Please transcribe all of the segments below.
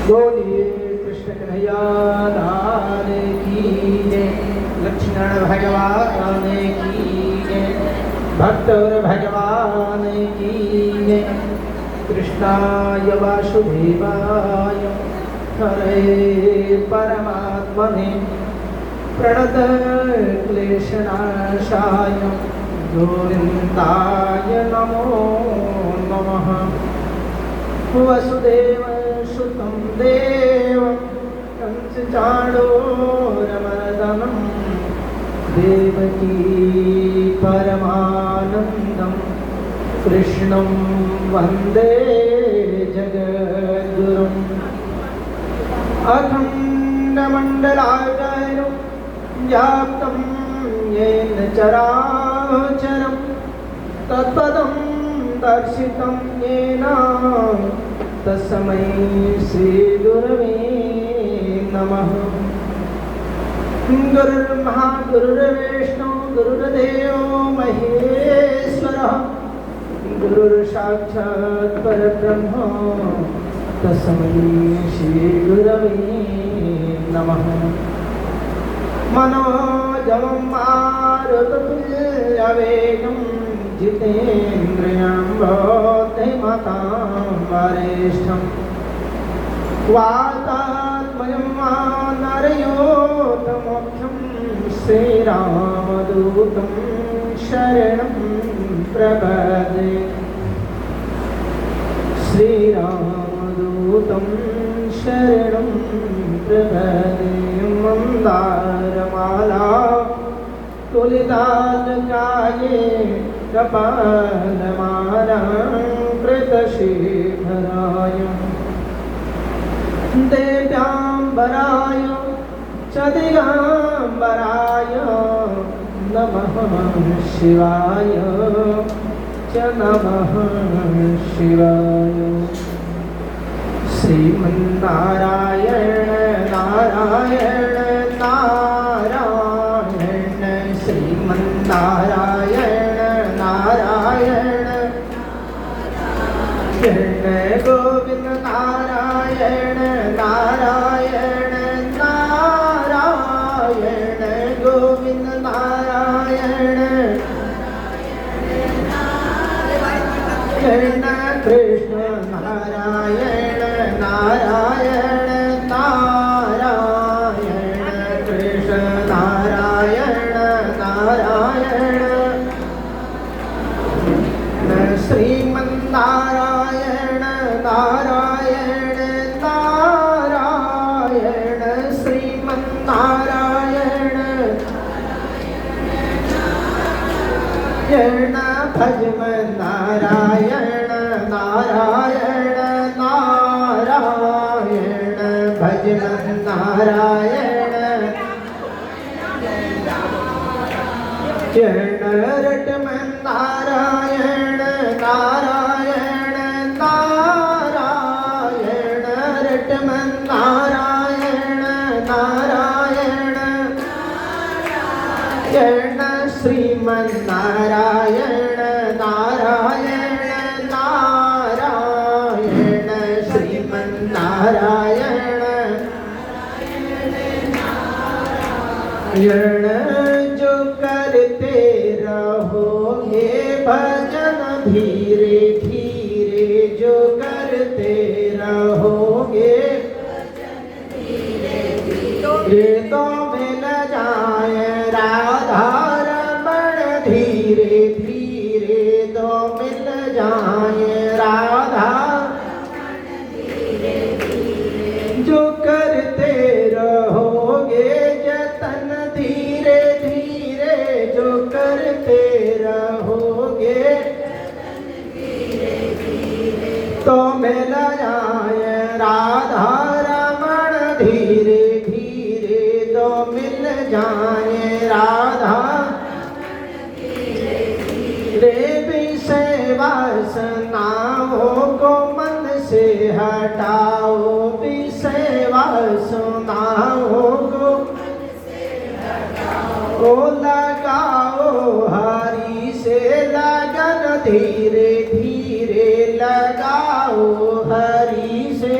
बोलिए कृष्ण कन्हैया लाल की जय। लक्ष्मण भगवान की जय। भक्त और भगवान की जय। कृष्णाय वासुदेवाय हरे परमात्मने प्रणत क्लेशनाशाय गोविन्दाय नमो नमः। वसुदेव सुतं देवं कंसचाणूरमर्दनं देवकी परमानन्दं कृष्णं वन्दे जगद्गुरुम्। अखण्डमण्डलाकारं व्याप्तं येन चराचरं तत्पदं दर्शितं येन तस्मै श्रीगुरवे नमः। गुरुर्ब्रह्मा गुरुर्विष्णु गुरुर्देवो महेश्वरः गुरुर्साक्षात् परब्रह्म तस्मै श्रीगुरवे नमः। मनोजवं मारुततुल्यवेगं जितेन्द्रियं बुद्धिमतां वरिष्ठं वातात्मजं वानरयोतमोक्षं श्रीरामदूतं शरणं प्रपद्ये। श्रीरामदूतं शरणं प्रपद्ये। मन्दारमाला तुलितालकाये कपालमालां कृतशेखराय देव्याम्बराय च दिगम्बराय नमः शिवाय च नमः शिवाय। श्रीमन्नारायण नारायण नारायण श्रीमन्नारायण नारायण कृष्ण गोविंद नारायण नारायण नारायण गोविंद नारायण कृष्ण कृष्ण नारायण नारायण नारायण कृष्ण नारायण नारायण श्रीमन्नारायण नारायण नारायण श्रीमन्नारायण भजमन नारायण नारायण नारायण भजमन नारायण रटमन नारायण नारायण नारायण रटमन नारायण नारायण श्रीमन नारायण नारायण नारायण श्रीमन नारायण जो करते रहोगे भजन धीरे धीरे जो करते रहोगे ये तो मिल जाए राधा रमण धीरे धीरे तो मिल जाए राधा जो करते रहोगे जतन धीरे धीरे जो करते रहोगे तो मिल जाए राधा रमण धीरे धीरे तो मिल जाए राधा देवी से वासनाओं को मन से हटाओ विषय सेवा सुनाओ गो ओ लगाओ हरि से लगन धीरे धीरे लगाओ हरि से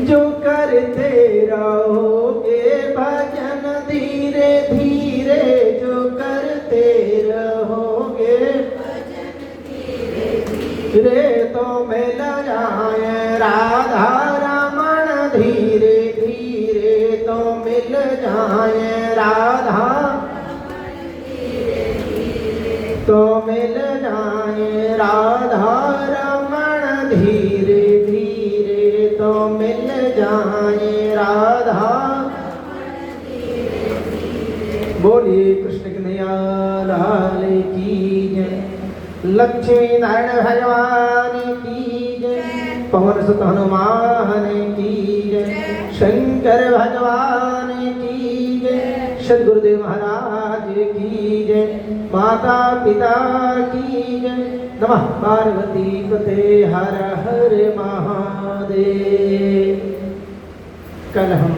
जो करते रहोगे भजन धीरे धीरे जो करते रहोगे रे तो मिल जाए राधा रमण धीरे धीरे तो मिल जाए राधा तो मिल जाए राधा रमण धीरे धीरे तो मिल जाए राधा। बोलिए कृष्ण कन्हैया लाल की जय। लक्ष्मी नारायण भगवान की जय। पवन सुत हनुमान की जय। शंकर भगवान की जय। सद्गुरुदेव महाराज की जय। माता पिता की जय। नमः पार्वती पते हर हर महादेव। कल हम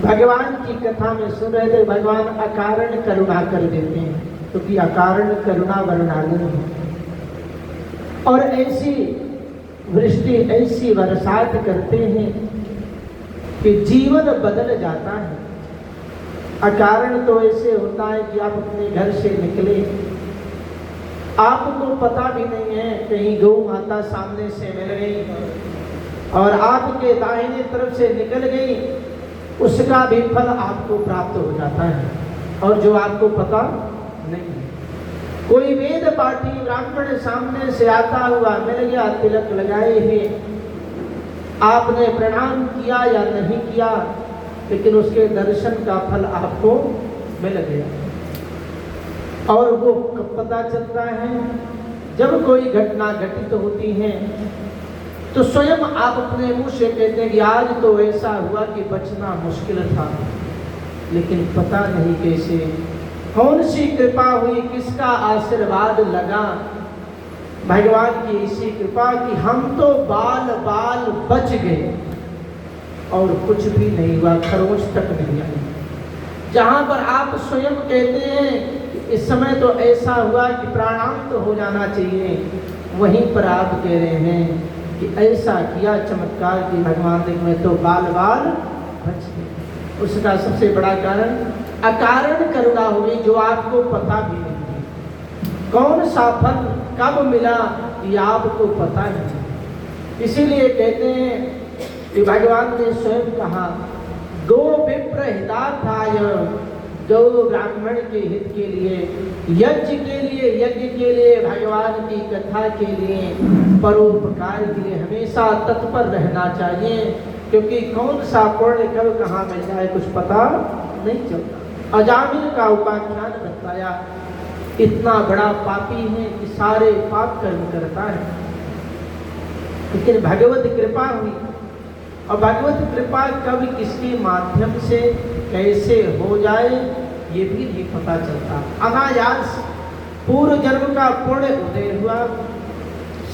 भगवान की कथा में सुन रहे थे भगवान अकारण करुणा कर देते हैं क्योंकि अकारण करुणा वर्णाली है और ऐसी वृष्टि ऐसी बरसात करते हैं कि जीवन बदल जाता है। अकारण तो ऐसे होता है कि आप अपने घर से निकले, आपको पता भी नहीं है, कहीं गौ माता सामने से मिल गई और आपके दाहिने तरफ से निकल गई, उसका भी फल आपको प्राप्त हो जाता है और जो आपको पता नहीं है। कोई वेद पाठी ब्राह्मण सामने से आता हुआ मिल गया, तिलक लगाए हैं, आपने प्रणाम किया या नहीं किया, लेकिन उसके दर्शन का फल आपको मिल गया। और वो कब पता चलता है? जब कोई घटना घटित होती है तो स्वयं आप अपने मुंह से कहते हैं कि आज तो ऐसा हुआ कि बचना मुश्किल था, लेकिन पता नहीं कैसे कौन सी कृपा हुई, किसका आशीर्वाद लगा। भगवान की ऐसी कृपा कि हम तो बाल बाल बच गए और कुछ भी नहीं हुआ, खरोंच तक नहीं आई। जहां पर आप स्वयं कहते हैं इस समय तो ऐसा हुआ कि प्राणांत हो जाना चाहिए, वहीं पर आप कह रहे हैं कि ऐसा किया चमत्कार कि भगवान देख में तो बाल बाल बच गए। उसका सबसे बड़ा कारण अकारण करुणा होगी जो आपको पता भी नहीं है। कौन सा फल कब मिला ये आपको पता नहीं। इसीलिए कहते हैं कि भगवान ने स्वयं कहा गो विप्र हितार्थाय, गौ ब्राह्मण के हित के लिए, यज्ञ के लिए, भगवान की कथा के लिए, परोपकार के लिए हमेशा तत्पर रहना चाहिए, क्योंकि कौन सा पुण्य कब कहाँ मिल जाए कुछ पता नहीं चलता। अजामिल का उपाख्यान बताया, इतना बड़ा पापी है कि सारे पाप कर्म करता है, लेकिन भगवत कृपा हुई। और भगवत कृपा कब किसके माध्यम से कैसे हो जाए ये भी नहीं पता चलता। अनायास पूर्व जन्म का पुण्य उदय हुआ,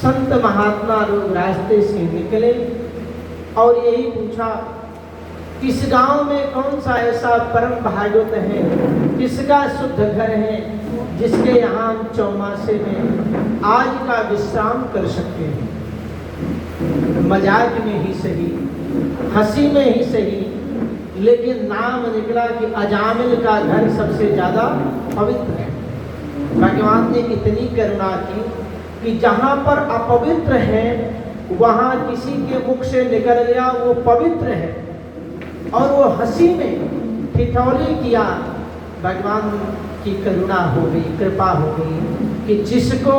संत महात्मा लोग रास्ते से निकले और यही पूछा किस गांव में कौन सा ऐसा परम भागवत है, किसका शुद्ध घर है जिसके यहाँ हम चौमासे में आज का विश्राम कर सकते हैं। मजाक में ही सही, हंसी में ही सही, लेकिन नाम निकला कि अजामिल का घर सबसे ज्यादा पवित्र है। भगवान ने इतनी करुणा की कि जहाँ पर अपवित्र है वहाँ किसी के मुख से निकल गया वो पवित्र है, और वो हंसी में ठिठौली किया। भगवान की करुणा हो गई, कृपा हो गई कि जिसको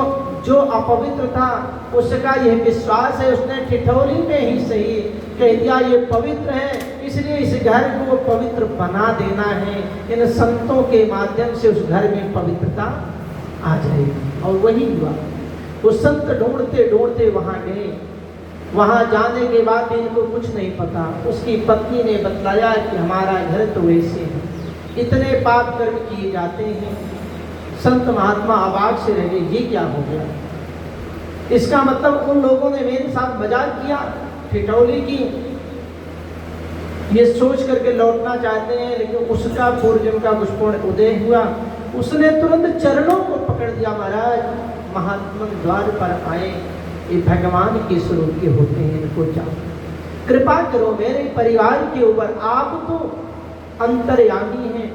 जो अपवित्र था उसका यह विश्वास है, उसने ठिठौली में ही सही कह दिया ये पवित्र है, इसलिए इस घर को पवित्र बना देना है। इन संतों के माध्यम से उस घर में पवित्रता आ जाएगी। और वही हुआ। वो संत ढूंढते ढूंढते वहाँ गए। वहाँ जाने के बाद इनको कुछ नहीं पता। उसकी पत्नी ने बतलाया कि हमारा घर तो वैसे है, इतने पाप कर्म किए जाते हैं। संत महात्मा अवाक से रह गए, ये क्या हो गया। इसका मतलब उन लोगों ने मेरे साथ मजाक किया, ठिठौली की, ये सोच करके लौटना चाहते हैं, लेकिन उसका पूर्वजन्म का कुछ पुण्य उदय हुआ, उसने तुरंत चरणों को पकड़ दिया। महाराज महात्मा द्वार पर आए, ये भगवान के स्वरूप के होते हैं, इनको जाओ, कृपा करो मेरे परिवार के ऊपर, आप तो अंतर्यामी हैं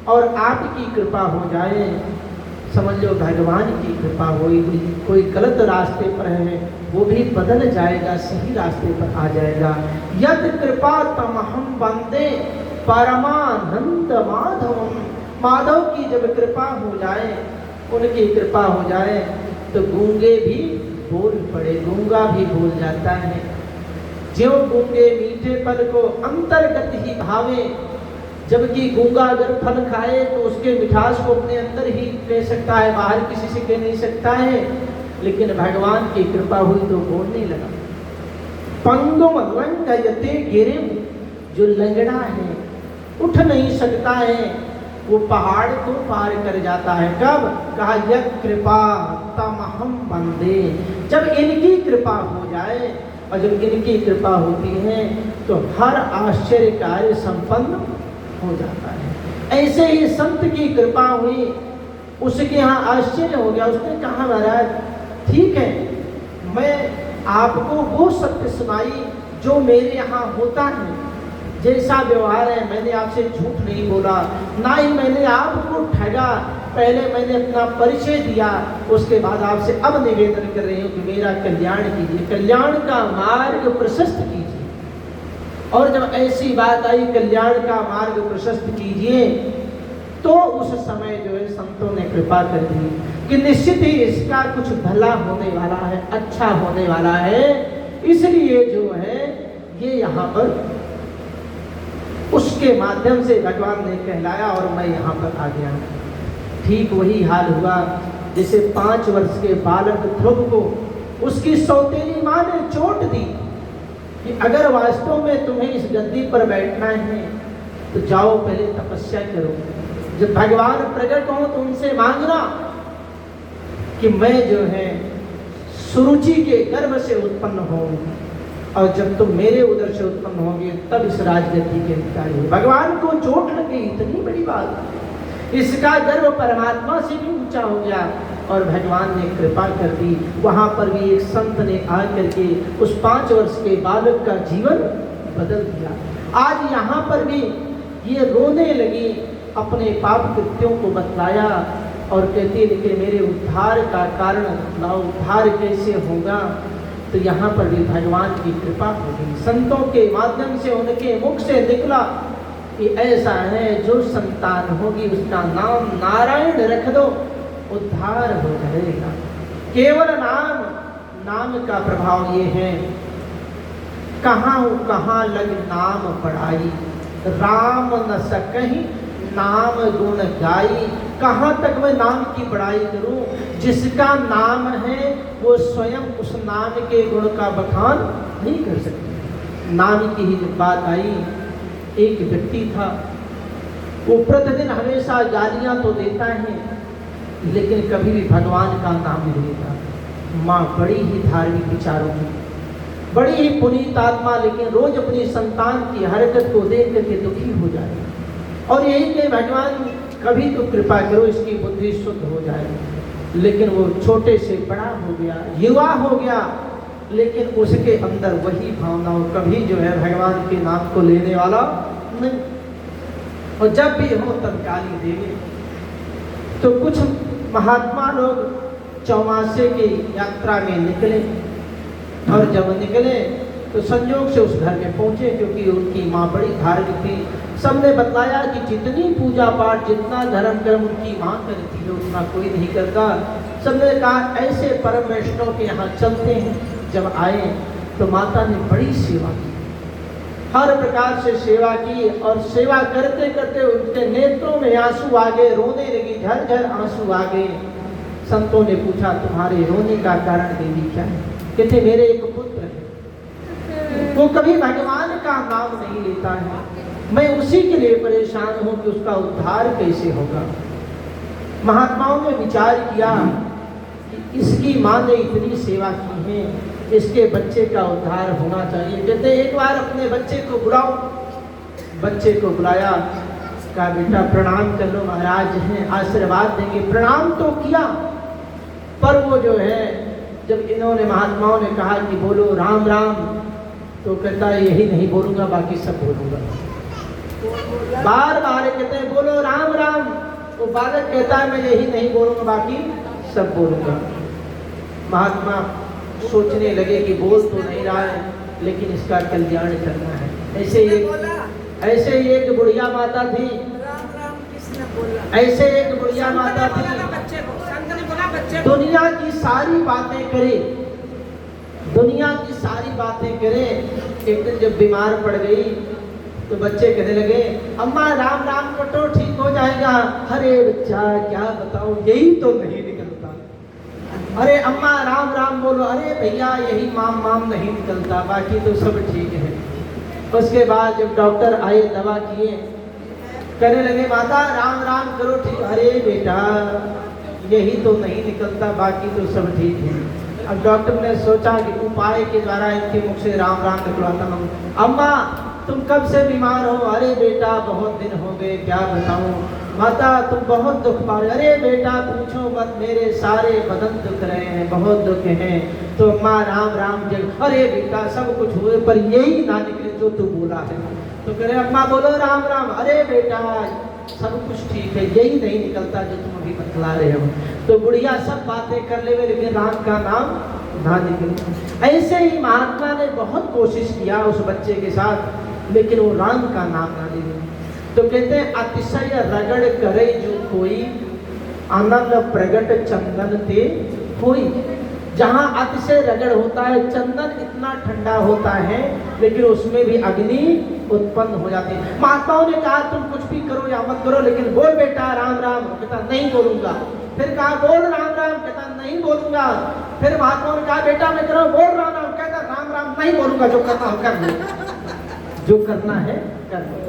और आपकी कृपा हो जाए। समझ लो भगवान की कृपा हुई, कोई गलत रास्ते पर है वो भी बदल जाएगा, सही रास्ते पर आ जाएगा। यद कृपा तमहम वंदे परमानंद माधवम, माधव की जब कृपा हो जाए, उनकी कृपा हो जाए तो गूंगे भी बोल पड़े, गूंगा भी बोल जाता है। ज्यों गूंगे मीठे फल को अंतर्गत ही भावे, जबकि गूंगा अगर फल खाए तो उसके मिठास को अपने अंदर ही कह सकता है, बाहर किसी से कह नहीं सकता है। लेकिन भगवान की कृपा हुई तो बोलने लगा। पंगुम लंघयते गिरिम, जो लंगड़ा है, उठ नहीं सकता है, वो पहाड़ को पार कर जाता है। कब? कहा यद कृपा तमहम वंदे, जब इनकी कृपा हो जाए, और जब इनकी कृपा होती है तो हर आश्चर्य कार्य संपन्न हो जाता है। ऐसे ही संत की कृपा हुई, उसके यहाँ आश्चर्य हो गया। उसने कहा महाराज ठीक है, मैं आपको वो सत्य सुनाई जो मेरे यहाँ होता है, जैसा व्यवहार है, मैंने आपसे झूठ नहीं बोला, ना ही मैंने आपको ठगा। पहले मैंने अपना परिचय दिया, उसके बाद आपसे अब निवेदन कर रही हूँ कि मेरा कल्याण कीजिए, कल्याण का मार्ग प्रशस्त कीजिए। और जब ऐसी बात आई कल्याण का मार्ग प्रशस्त कीजिए, तो उस समय जो है संतों ने कृपा कर दी कि निश्चित ही इसका कुछ भला होने वाला है, अच्छा होने वाला है, इसलिए जो है ये यहाँ पर उसके माध्यम से भगवान ने कहलाया और मैं यहाँ पर आ गया। ठीक वही हाल हुआ जैसे 5 वर्ष के बालक ध्रुव को उसकी सौतेली माँ ने चोट दी कि अगर वास्तव में तुम्हें इस गद्दी पर बैठना है तो जाओ पहले तपस्या करो, जब भगवान प्रकट हो तो उनसे मांगना कि मैं जो है सुरुचि के गर्भ से उत्पन्न हूँ, और जब तुम मेरे उदर से उत्पन्न होंगे तब इस राजगद्दी के अधिकारी हो। भगवान को चोट लग गई, इतनी बड़ी बात, इसका गर्व परमात्मा से भी ऊंचा हो गया और भगवान ने कृपा कर दी। वहां पर भी एक संत ने आकर के उस 5 वर्ष के बालक का जीवन बदल दिया। आज यहाँ पर भी ये रोने लगी, अपने पाप कृत्यों को बतलाया और कहती है कि मेरे उद्धार का कारण ना, उद्धार कैसे होगा। तो यहाँ पर भी भगवान की कृपा हो गई, संतों के माध्यम से उनके मुख से निकला कि ऐसा है जो संतान होगी उसका नाम नारायण रख दो, उद्धार हो जाएगा। केवल नाम, नाम का प्रभाव ये है, कहाँ लग नाम पढ़ाई, राम न सकहीं नाम गुण गाई। कहाँ तक मैं नाम की बड़ाई करूं, जिसका नाम है वो स्वयं उस नाम के गुण का बखान नहीं कर सकते। नाम की ही बात आई, एक व्यक्ति था, वो प्रतिदिन हमेशा गालियां तो देता है लेकिन कभी भी भगवान का नाम नहीं लेता। माँ बड़ी ही धार्मिक विचारों की, बड़ी ही पुनीत आत्मा, लेकिन रोज अपनी संतान की हरकत को देख करके दुखी हो जाए और यही कि भगवान कभी तो कृपा करो इसकी बुद्धि शुद्ध हो जाए। लेकिन वो छोटे से बड़ा हो गया, युवा हो गया, लेकिन उसके अंदर वही भावना, कभी जो है भगवान के नाम को लेने वाला नहीं, और जब भी हो तब गाली देवे। तो कुछ महात्मा लोग चौमासे की यात्रा में निकले और जब निकले तो संयोग से उस घर में पहुंचे, क्योंकि उनकी माँ बड़ी धार्मिक थी। सबने बताया कि जितनी पूजा पाठ, जितना धर्म कर्म उनकी माँ करती है उतना कोई नहीं करता। सबने कहा ऐसे परम वैष्णव के यहाँ चलते हैं। जब आए तो माता ने बड़ी सेवा की, हर प्रकार से सेवा की, और सेवा करते करते उनके नेत्रों में आंसू आ गए, रोने लगी, झरझर आंसू आ गए। संतों ने पूछा तुम्हारे रोने का कारण देवी क्या है? कहते मेरे एक पुत्र है, वो कभी भगवान का नाम नहीं लेता है, मैं उसी के लिए परेशान हूं कि उसका उद्धार कैसे होगा। महात्माओं ने विचार किया कि इसकी माँ ने इतनी सेवा की है, इसके बच्चे का उद्धार होना चाहिए। कहते एक बार अपने बच्चे को बुलाओ। बच्चे को बुलाया, कहा बेटा प्रणाम कर लो, महाराज हैं आशीर्वाद देंगे। प्रणाम तो किया, पर वो जो है जब इन्होंने महात्माओं ने कहा कि बोलो राम राम, तो कहता है यही नहीं बोलूंगा, बाकी सब बोलूंगा। बार बार कहते हैं बोलो राम राम, तो बालक कहता है मैं यही नहीं बोलूंगा, बाकी सब बोलूंगा। महात्मा सोचने लगे कि बोल तो नहीं रहा है, लेकिन इसका कल्याण करना है। ऐसे एक बुढ़िया माता थी, ऐसे एक बुढ़िया माता थी, दुनिया की सारी बातें करे, दुनिया की सारी बातें करे। एक दिन जब बीमार पड़ गई तो बच्चे कहने लगे अम्मा राम राम करो ठीक हो जाएगा। अरे बच्चा क्या बताऊं, यही तो नहीं निकलता। अरे अम्मा राम राम बोलो, अरे भैया यही माम माम नहीं निकलता, बाकी तो सब ठीक है। उसके बाद जब डॉक्टर आए, दवा किए, कहने लगे माता राम राम करो ठीक। अरे बेटा यही तो नहीं निकलता, बाकी तो सब ठीक है। अब डॉक्टर ने सोचा कि उपाय के द्वारा इनके मुख से राम राम निकलवाता हूँ। अम्मा तुम कब से बीमार हो? अरे बेटा बहुत दिन हो गए, क्या बताऊं। माता तुम बहुत दुख पा रहे? अरे बेटा पूछो मत, मेरे सारे बदन दुख रहे हैं, बहुत दुख हैं। तो अम्मा राम राम जग। अरे बेटा सब कुछ हुए पर यही ना निकले जो तू बोला है। तो कह रहे अम्मा बोलो राम राम। अरे बेटा सब कुछ ठीक है, यही नहीं निकलता जो तुम अभी बतला रहे हो। तो बुढ़िया सब बातें कर ले, लेकिन राम का नाम ना निकले। ऐसे ही महात्मा ने बहुत कोशिश किया उस बच्चे के साथ, लेकिन वो राम का नाम ना निकले। तो कहते हैं अतिशय रगड़ करे जो कोई, आनंद प्रगट चंदन ते होई। जहाँ अतिशय रगड़ होता है, चंदन इतना ठंडा होता है, लेकिन उसमें भी अग्नि उत्पन्न हो जाती है। महात्माओं ने कहा तुम कुछ भी करो या मत करो, लेकिन बोल बेटा राम राम। कहता नहीं बोलूंगा। फिर कहा बोल राम राम। कहता नहीं बोलूंगा। फिर महात्माओं ने कहा बेटा मैं करो, बोल राम राम। कहता राम राम नहीं बोलूंगा, जो करना हो कर लो, जो करना है कर लो।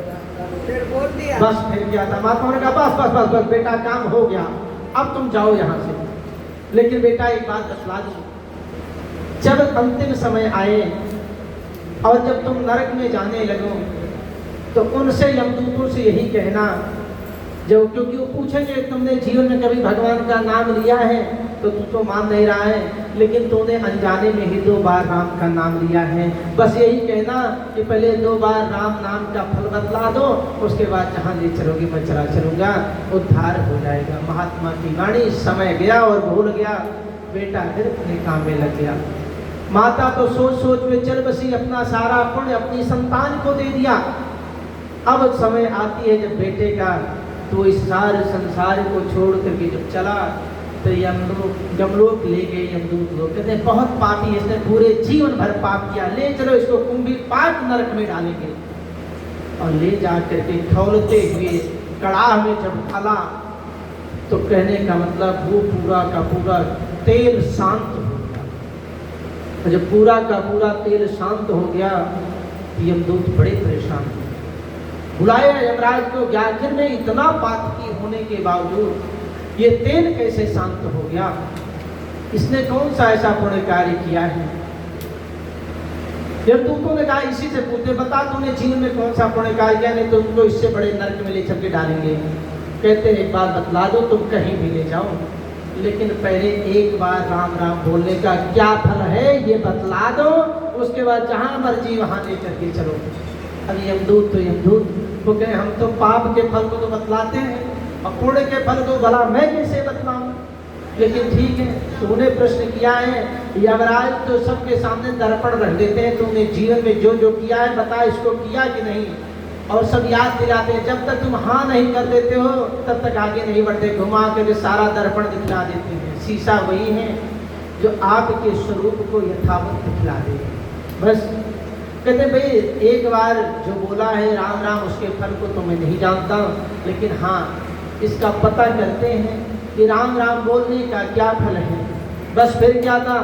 फिर बोल दिया। बस फिर क्या था, महात्माओं ने कहा बस बस बस बस बेटा काम हो गया, अब तुम जाओ यहाँ से। लेकिन बेटा एक बात बतला दूं, जब अंतिम समय आए और जब तुम नरक में जाने लगो, तो उनसे यमदूतों से यही कहना, जो क्योंकि वो पूछेंगे तुमने जीवन में कभी भगवान का नाम लिया है? तो तू तो मान नहीं रहा है, लेकिन तूने अनजाने में ही 2 बार राम का नाम लिया है। बस यही कहना कि पहले 2 बार राम नाम का फल बतला दो, उसके बाद जहाँ ले चलोगे मैं चला चलूंगा, उद्धार हो जाएगा। महात्मा की वाणी, समय गया और भूल गया। बेटा फिर अपने काम में लग गया। माता तो सोच सोच में चल बसी, अपना सारा पुण्य अपनी संतान को दे दिया। अब समय आती है जब बेटे का, तो इस सारे संसार को छोड़ करके जब चला, तो यमलोक ले गए यमदूत लोग। कहते हैं बहुत पापी, इसने पूरे जीवन भर पाप किया, ले चलो इसको कुंभी पाक नरक में डालेंगे। और ले जा करके खौलते हुए कड़ाह में जब डाला, तो कहने का मतलब वो पूरा का पूरा तेल शांत हो गया। जब पूरा का पूरा तेल शांत हो गया, तो यमदूत बड़े परेशान हुए। बुलाया यमराज को, आखिर में इतना पातकी होने के बावजूद ये तेल कैसे शांत हो गया? इसने कौन सा ऐसा पुण्य कार्य किया है? यमदूतों ने कहा इसी से पूछते, बता तूने जीवन में कौन सा पुण्य कार्य किया, नहीं तो उनको इससे बड़े नरक में ले चल के डालेंगे। कहते एक बार बतला दो, तुम कहीं भी ले जाओ, लेकिन पहले एक बार राम राम बोलने का क्या फल है ये बतला दो, उसके बाद जहाँ मर्जी वहाँ ले करके चलो। अब यमदूत तो यमदूत वो कहे हम तो पाप के फल को तो बतलाते हैं, और पुण्य के फल को भला मैं कैसे बतलाऊं? लेकिन ठीक है, तूने प्रश्न किया है, यमराज तो सबके सामने दर्पण रख देते हैं, तूने जीवन में जो जो किया है बता, इसको किया कि नहीं, और सब याद दिलाते हैं। जब तक तुम हाँ नहीं कर देते हो तब तक आगे नहीं बढ़ते, घुमा करके सारा दर्पण दिखला देते हैं। शीशा वही है जो आपके स्वरूप को यथावत दिखला दे। बस कहते भाई एक बार जो बोला है राम राम, उसके फल को तो मैं नहीं जानता, लेकिन हाँ इसका पता करते हैं कि राम राम बोलने का क्या फल है। बस फिर क्या था,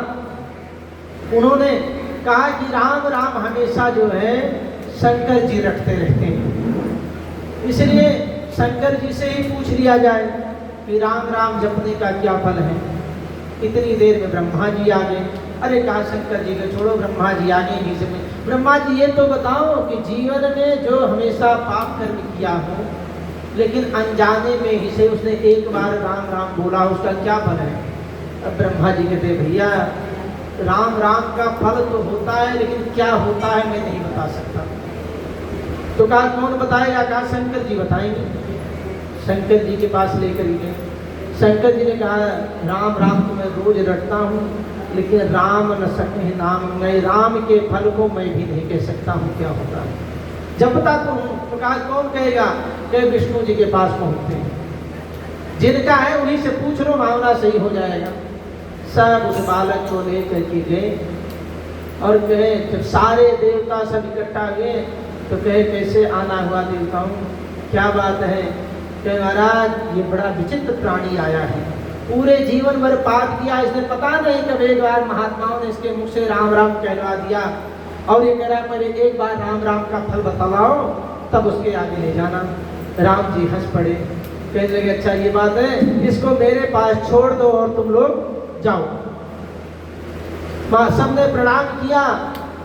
उन्होंने कहा कि राम राम हमेशा जो है शंकर जी रटते रहते हैं, इसलिए शंकर जी से ही पूछ लिया जाए कि राम राम जपने का क्या फल है। इतनी देर में ब्रह्मा जी आ गए। अरे कहा शंकर जी को छोड़ो, ब्रह्मा जी आ गए बीच में। ब्रह्मा जी ये तो बताओ कि जीवन में जो हमेशा पाप कर्म किया हो लेकिन अनजाने में ही से उसने एक बार राम राम बोला, उसका क्या फल है? अब ब्रह्मा जी कहते भैया राम राम का फल तो होता है लेकिन क्या होता है मैं नहीं बता सकता। तो कहा कौन बताएगा? कहा शंकर जी बताएंगे। शंकर जी के पास लेकर गए। शंकर जी ने कहा राम राम तो मैं रोज रटता हूँ लेकिन राम न सके नाम, मैं राम के फल को मैं भी नहीं कह सकता हूँ क्या होता है, जपता तो हूँ। तो कहा कौन कहेगा? कहे विष्णु जी के पास पहुँचते हैं, जिनका है उन्हीं से पूछ लो, मामला सही हो जाएगा। सब उस बालक को लेकर के गए और कहे जब सारे देवता सब इकट्ठा हुए तो कहे कैसे आना हुआ देवताओं, क्या बात है? कहे महाराज ये बड़ा विचित्र प्राणी आया है, पूरे जीवन भर पाप किया, इसने पता नहीं कब एक बार महात्माओं ने इसके मुख से राम राम कहलवा दिया और ये कह रहा है पहले एक बार राम राम का फल बतलाओ तब उसके आगे ले जाना। राम जी हंस पड़े, कहने लगे अच्छा ये बात है, इसको मेरे पास छोड़ दो और तुम लोग जाओ। सबने प्रणाम किया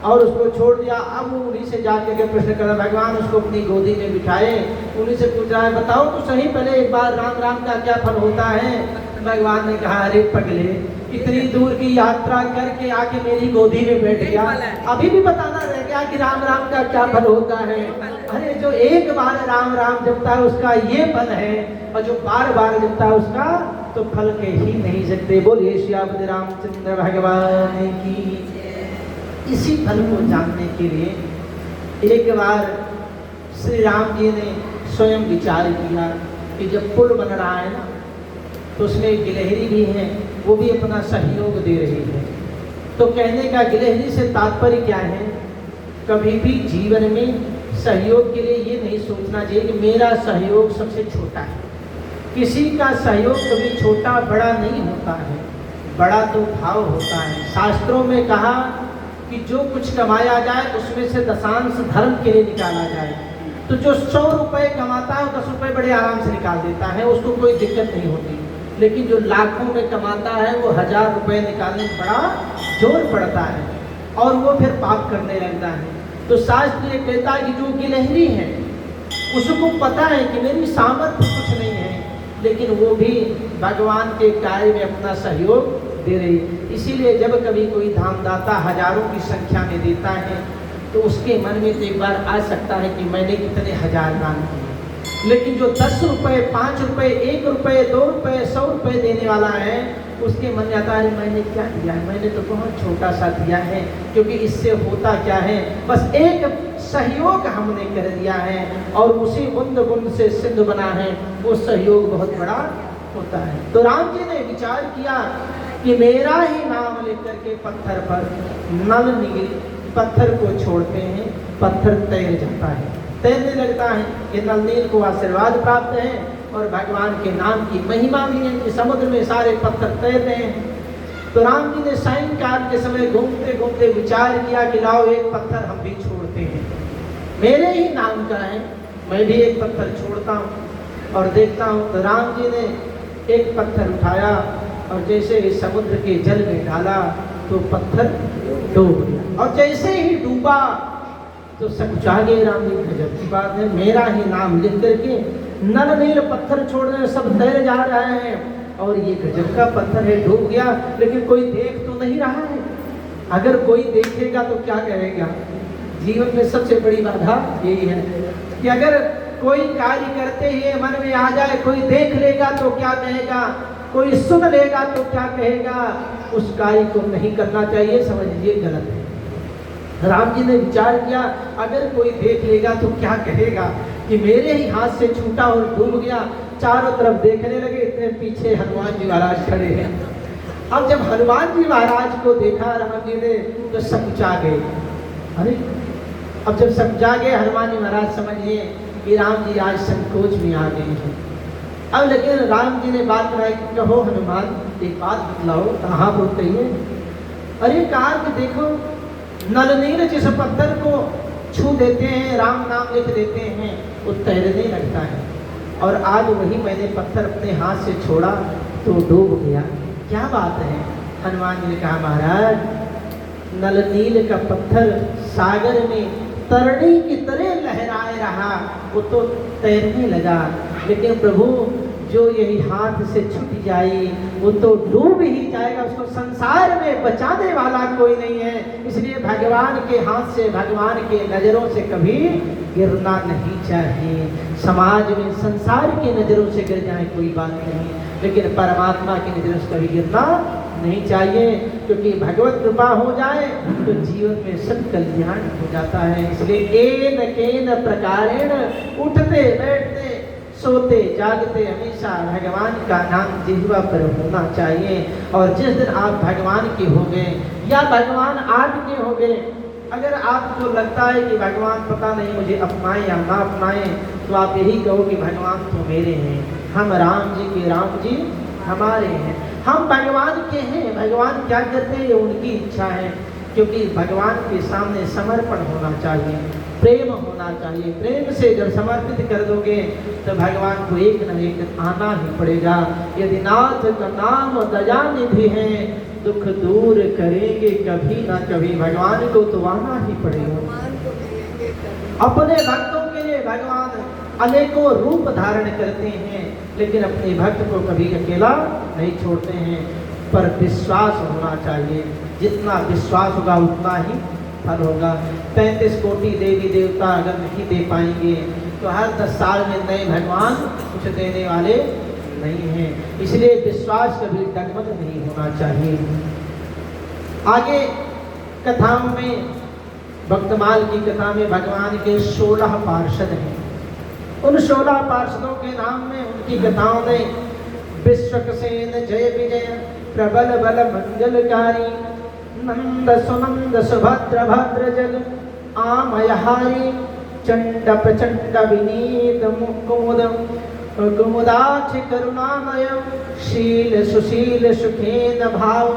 और उसको छोड़ दिया। अब उन्हीं से जाके के प्रश्न कर भगवान उसको अपनी गोदी में बिठाए, उन्हीं से पूछ रहा है बताओ तो सही पहले एक बार राम राम का क्या फल होता है? भगवान ने कहा अरे पगले इतनी दूर की यात्रा करके आके मेरी गोदी में बैठ गया, अभी भी बताना रह गया कि राम राम का क्या फल होता है? अरे जो एक बार राम राम जपता है उसका ये फल है और जो बार बार जपता है उसका तो फल के ही नहीं सकते। बोलिए श्री रामचंद्र भगवान की। इसी फल को जानने के लिए एक बार श्री राम जी ने स्वयं विचार किया कि जब पुल बन रहा है ना तो उसमें गिलहरी भी है, वो भी अपना सहयोग दे रही है। तो कहने का गिलहरी से तात्पर्य क्या है? कभी भी जीवन में सहयोग के लिए ये नहीं सोचना चाहिए कि मेरा सहयोग सबसे छोटा है। किसी का सहयोग कभी छोटा बड़ा नहीं होता है, बड़ा तो भाव होता है। शास्त्रों में कहा कि जो कुछ कमाया जाए उसमें से दशांश धर्म के लिए निकाला जाए। तो जो 100 रुपये कमाता है 10 रुपये बड़े आराम से निकाल देता है, उसको कोई दिक्कत नहीं होती। लेकिन जो लाखों में कमाता है वो 1000 रुपये निकालने में बड़ा जोर पड़ता है और वो फिर पाप करने लगता है। तो शास्त्र ये कहता है कि जो गिलहरी है उसको पता है कि मेरी सामर्थ्य कुछ नहीं है लेकिन वो भी भगवान के कार्य में अपना सहयोग दे रही है। इसीलिए जब कभी कोई धामदाता हजारों की संख्या में देता है तो उसके मन में तो एक बार आ सकता है कि मैंने कितने हजार दान किए, लेकिन जो 10 रुपये 5 रुपये 1 रुपये 2 रुपये 100 रुपये देने वाला है उसके मन में आता है मैंने क्या दिया है, मैंने तो बहुत छोटा सा दिया है। क्योंकि इससे होता क्या है, बस एक सहयोग हमने कर दिया है और उसी बूंद बूंद से सिंधु बना है, वो सहयोग बहुत बड़ा होता है। तो राम जी ने विचार किया कि मेरा ही नाम लेकर के पत्थर पर नल नील पत्थर को छोड़ते हैं, पत्थर तैर जाता है, तैरने लगता है। ये नल नील को आशीर्वाद प्राप्त है और भगवान के नाम की महिमा भी है कि समुद्र में सारे पत्थर तैर रहे हैं। तो राम जी ने सायंकाल के समय घूमते घूमते विचार किया कि लाओ एक पत्थर हम भी छोड़ते हैं, मेरे ही नाम का है, मैं भी एक पत्थर छोड़ता हूँ और देखता हूँ। तो राम जी ने एक पत्थर उठाया और जैसे ही समुद्र के जल में डाला तो पत्थर डूब गया और जैसे ही डूबा तो समझा गए राम जी गजब की बात है, मेरा ही नाम लिख करके नल नील पत्थर छोड़ने सब तैर जा रहे हैं और ये गजब का पत्थर है, डूब गया। लेकिन कोई देख तो नहीं रहा है, अगर कोई देखेगा तो क्या कहेगा? जीवन में सबसे बड़ी बाधा यही है कि अगर कोई कार्य करते ही मन में आ जाए, कोई देख लेगा तो क्या कहेगा, कोई सुन लेगा तो क्या कहेगा, उस कार्य को नहीं करना चाहिए, समझ लीजिए गलत है। राम जी ने विचार किया अगर कोई देख लेगा तो क्या कहेगा कि मेरे ही हाथ से छूटा और डूब गया। चारों तरफ देखने लगे, इतने पीछे हनुमान जी महाराज खड़े हैं। अब जब हनुमान जी महाराज को देखा राम जी ने तो समझा गए। अरे अब जब समझा गए हनुमान जी महाराज समझिए कि राम जी आज संकोच में आ गए हैं। अब लेकिन राम जी ने बात बनाई कि कहो हनुमान एक बात बतलाओ, कहाँ बोल कहिए। अरे कहा कि देखो नल नील जिस पत्थर को छू देते हैं, राम नाम लिख देते हैं, वो तैरने लगता है और आज वही मैंने पत्थर अपने हाथ से छोड़ा तो डूब गया। क्या बात है? हनुमान जी ने कहा, महाराज नल नील का पत्थर सागर में तरणी की तरह लहराए रहा, वो तो तैरने लगा, लेकिन प्रभु जो यही हाथ से छूट जाए वो तो डूब ही जाएगा, उसको संसार में बचाने वाला कोई नहीं है। इसलिए भगवान के हाथ से, भगवान के नजरों से कभी गिरना नहीं चाहिए। समाज में संसार की नजरों से गिर जाए कोई बात नहीं, लेकिन परमात्मा की नजरों से कभी गिरना नहीं चाहिए, क्योंकि भगवत कृपा हो जाए तो जीवन में सब कल्याण हो जाता है। इसलिए एन केन प्रकारेण उठते बैठते सोते जागते हमेशा भगवान का नाम जिह्वा पर होना चाहिए। और जिस दिन आप भगवान के हो गए या भगवान आपके हो गए, अगर आपको लगता है कि भगवान पता नहीं मुझे अपनाए या ना अपनाए, तो आप यही कहो कि भगवान तो मेरे हैं, हम राम जी के, राम जी हमारे हैं, हम भगवान के हैं। भगवान क्या करते हैं ये उनकी इच्छा है, क्योंकि भगवान के सामने समर्पण होना चाहिए, प्रेम होना चाहिए। प्रेम से जब समर्पित कर दोगे तो भगवान को एक न एक आना ही पड़ेगा। यदि नाथ का नाम दयानिधि है, दुख दूर करेंगे कभी ना कभी, भगवान को तो आना ही पड़ेगा। अपने भक्तों के लिए भगवान अनेकों रूप धारण करते हैं, लेकिन अपने भक्त को कभी अकेला नहीं छोड़ते हैं। पर विश्वास होना चाहिए, जितना विश्वास होगा उतना ही फल होगा। 35 कोटि देवी देवता अगर नहीं दे पाएंगे तो हर 10 साल में नए भगवान कुछ देने वाले नहीं हैं। इसलिए विश्वास कभी डगमग नहीं होना चाहिए। आगे कथाओं में, भक्तमाल की कथा में भगवान के 16 पार्षद हैं। उन 16 पार्षदों के नाम में उनकी कथाओं में विश्वक्सेन जय विजय, प्रबल बल मंगलकारी, नंद सुनंद सुभद्र भद्र जग, आमयहारी, चंड प्रचंड विनीत कुमुद, कुमुदाक्ष करुणामय, शील सुशील सुखेन भाव,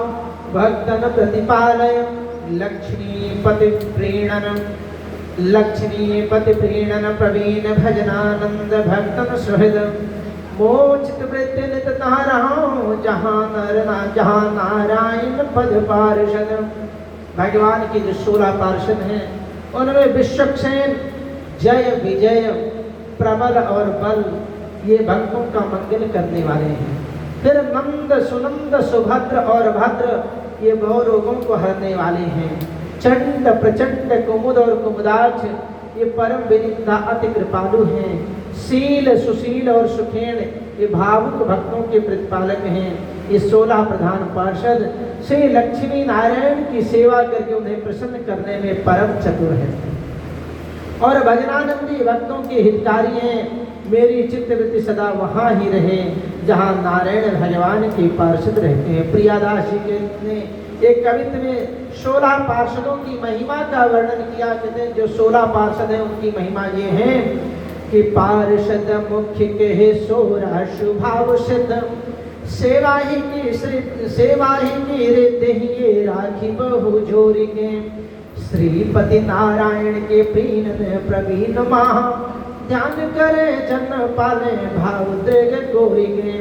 भक्तन प्रतिपालय, लक्ष्मीपति प्रीणन, लक्ष्मीपति प्रीणन प्रवीण भजनानंद, भक्तन सुहृद, मोचित वृत्ति नित ताराओं, जहाँ नर ना जहाँ नारायण पद पार्षद। भगवान की जो 16 पार्षद हैं उनमें विश्वक्सेन जय विजय, प्रबल और बल, ये भक्तों का मंगल करने वाले हैं। फिर नंद सुनंद सुभद्र और भद्र, ये बहु रोगों को हरने वाले हैं। चंड प्रचंड कुमुद और कुमुदाक्ष, ये परम विनीता अति कृपालु हैं। शील सुशील और सुखेन, ये भावुक भक्तों के प्रतिपालक हैं। ये 16 प्रधान पार्षद श्री लक्ष्मी नारायण की सेवा करके उन्हें प्रसन्न करने में परम चतुर हैं और भजनानंदी भक्तों के हितकारी हैं। मेरी चित्तवृत्ति सदा वहाँ ही रहे जहाँ नारायण भगवान के पार्षद रहते हैं। प्रियादास जी ने एक कवित्व में 16 पार्षदों की महिमा का वर्णन किया। कहते हैं जो 16 पार्षद हैं उनकी महिमा ये है कि पार्षद मुख्य के 16 शुभाव सिद्ध, सेवा ही की रिद्धि ये राखी बहु जोरी के, श्रीपति नारायण के प्रीण प्रवीण महा, ध्यान करे जन पाले भाव दृग गोरी गे,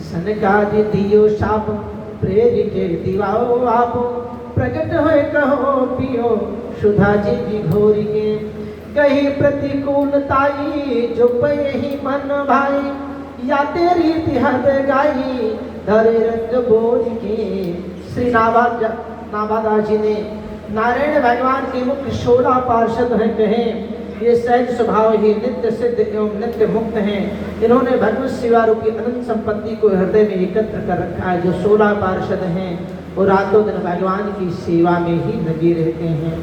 सनकादि दियो शाप प्रेरि के दिवाओ आप, प्रकट होए कहो पियो सुधा जी घोरी गे, कही प्रतिकूलताई जो ही मन भाई, या तेरी तिहद गाई धरे रंग बोझ के। श्री नाभादास जी ने नारायण भगवान के मुख्य 16 पार्षद हैं कहे, ये सहज स्वभाव ही नित्य सिद्ध एवं नित्य मुक्त हैं। इन्होंने भगवत सेवा रूपी अनंत संपत्ति को हृदय में एकत्र कर रखा है। जो 16 पार्षद हैं वो रातों दिन भगवान की सेवा में ही लगे रहते हैं।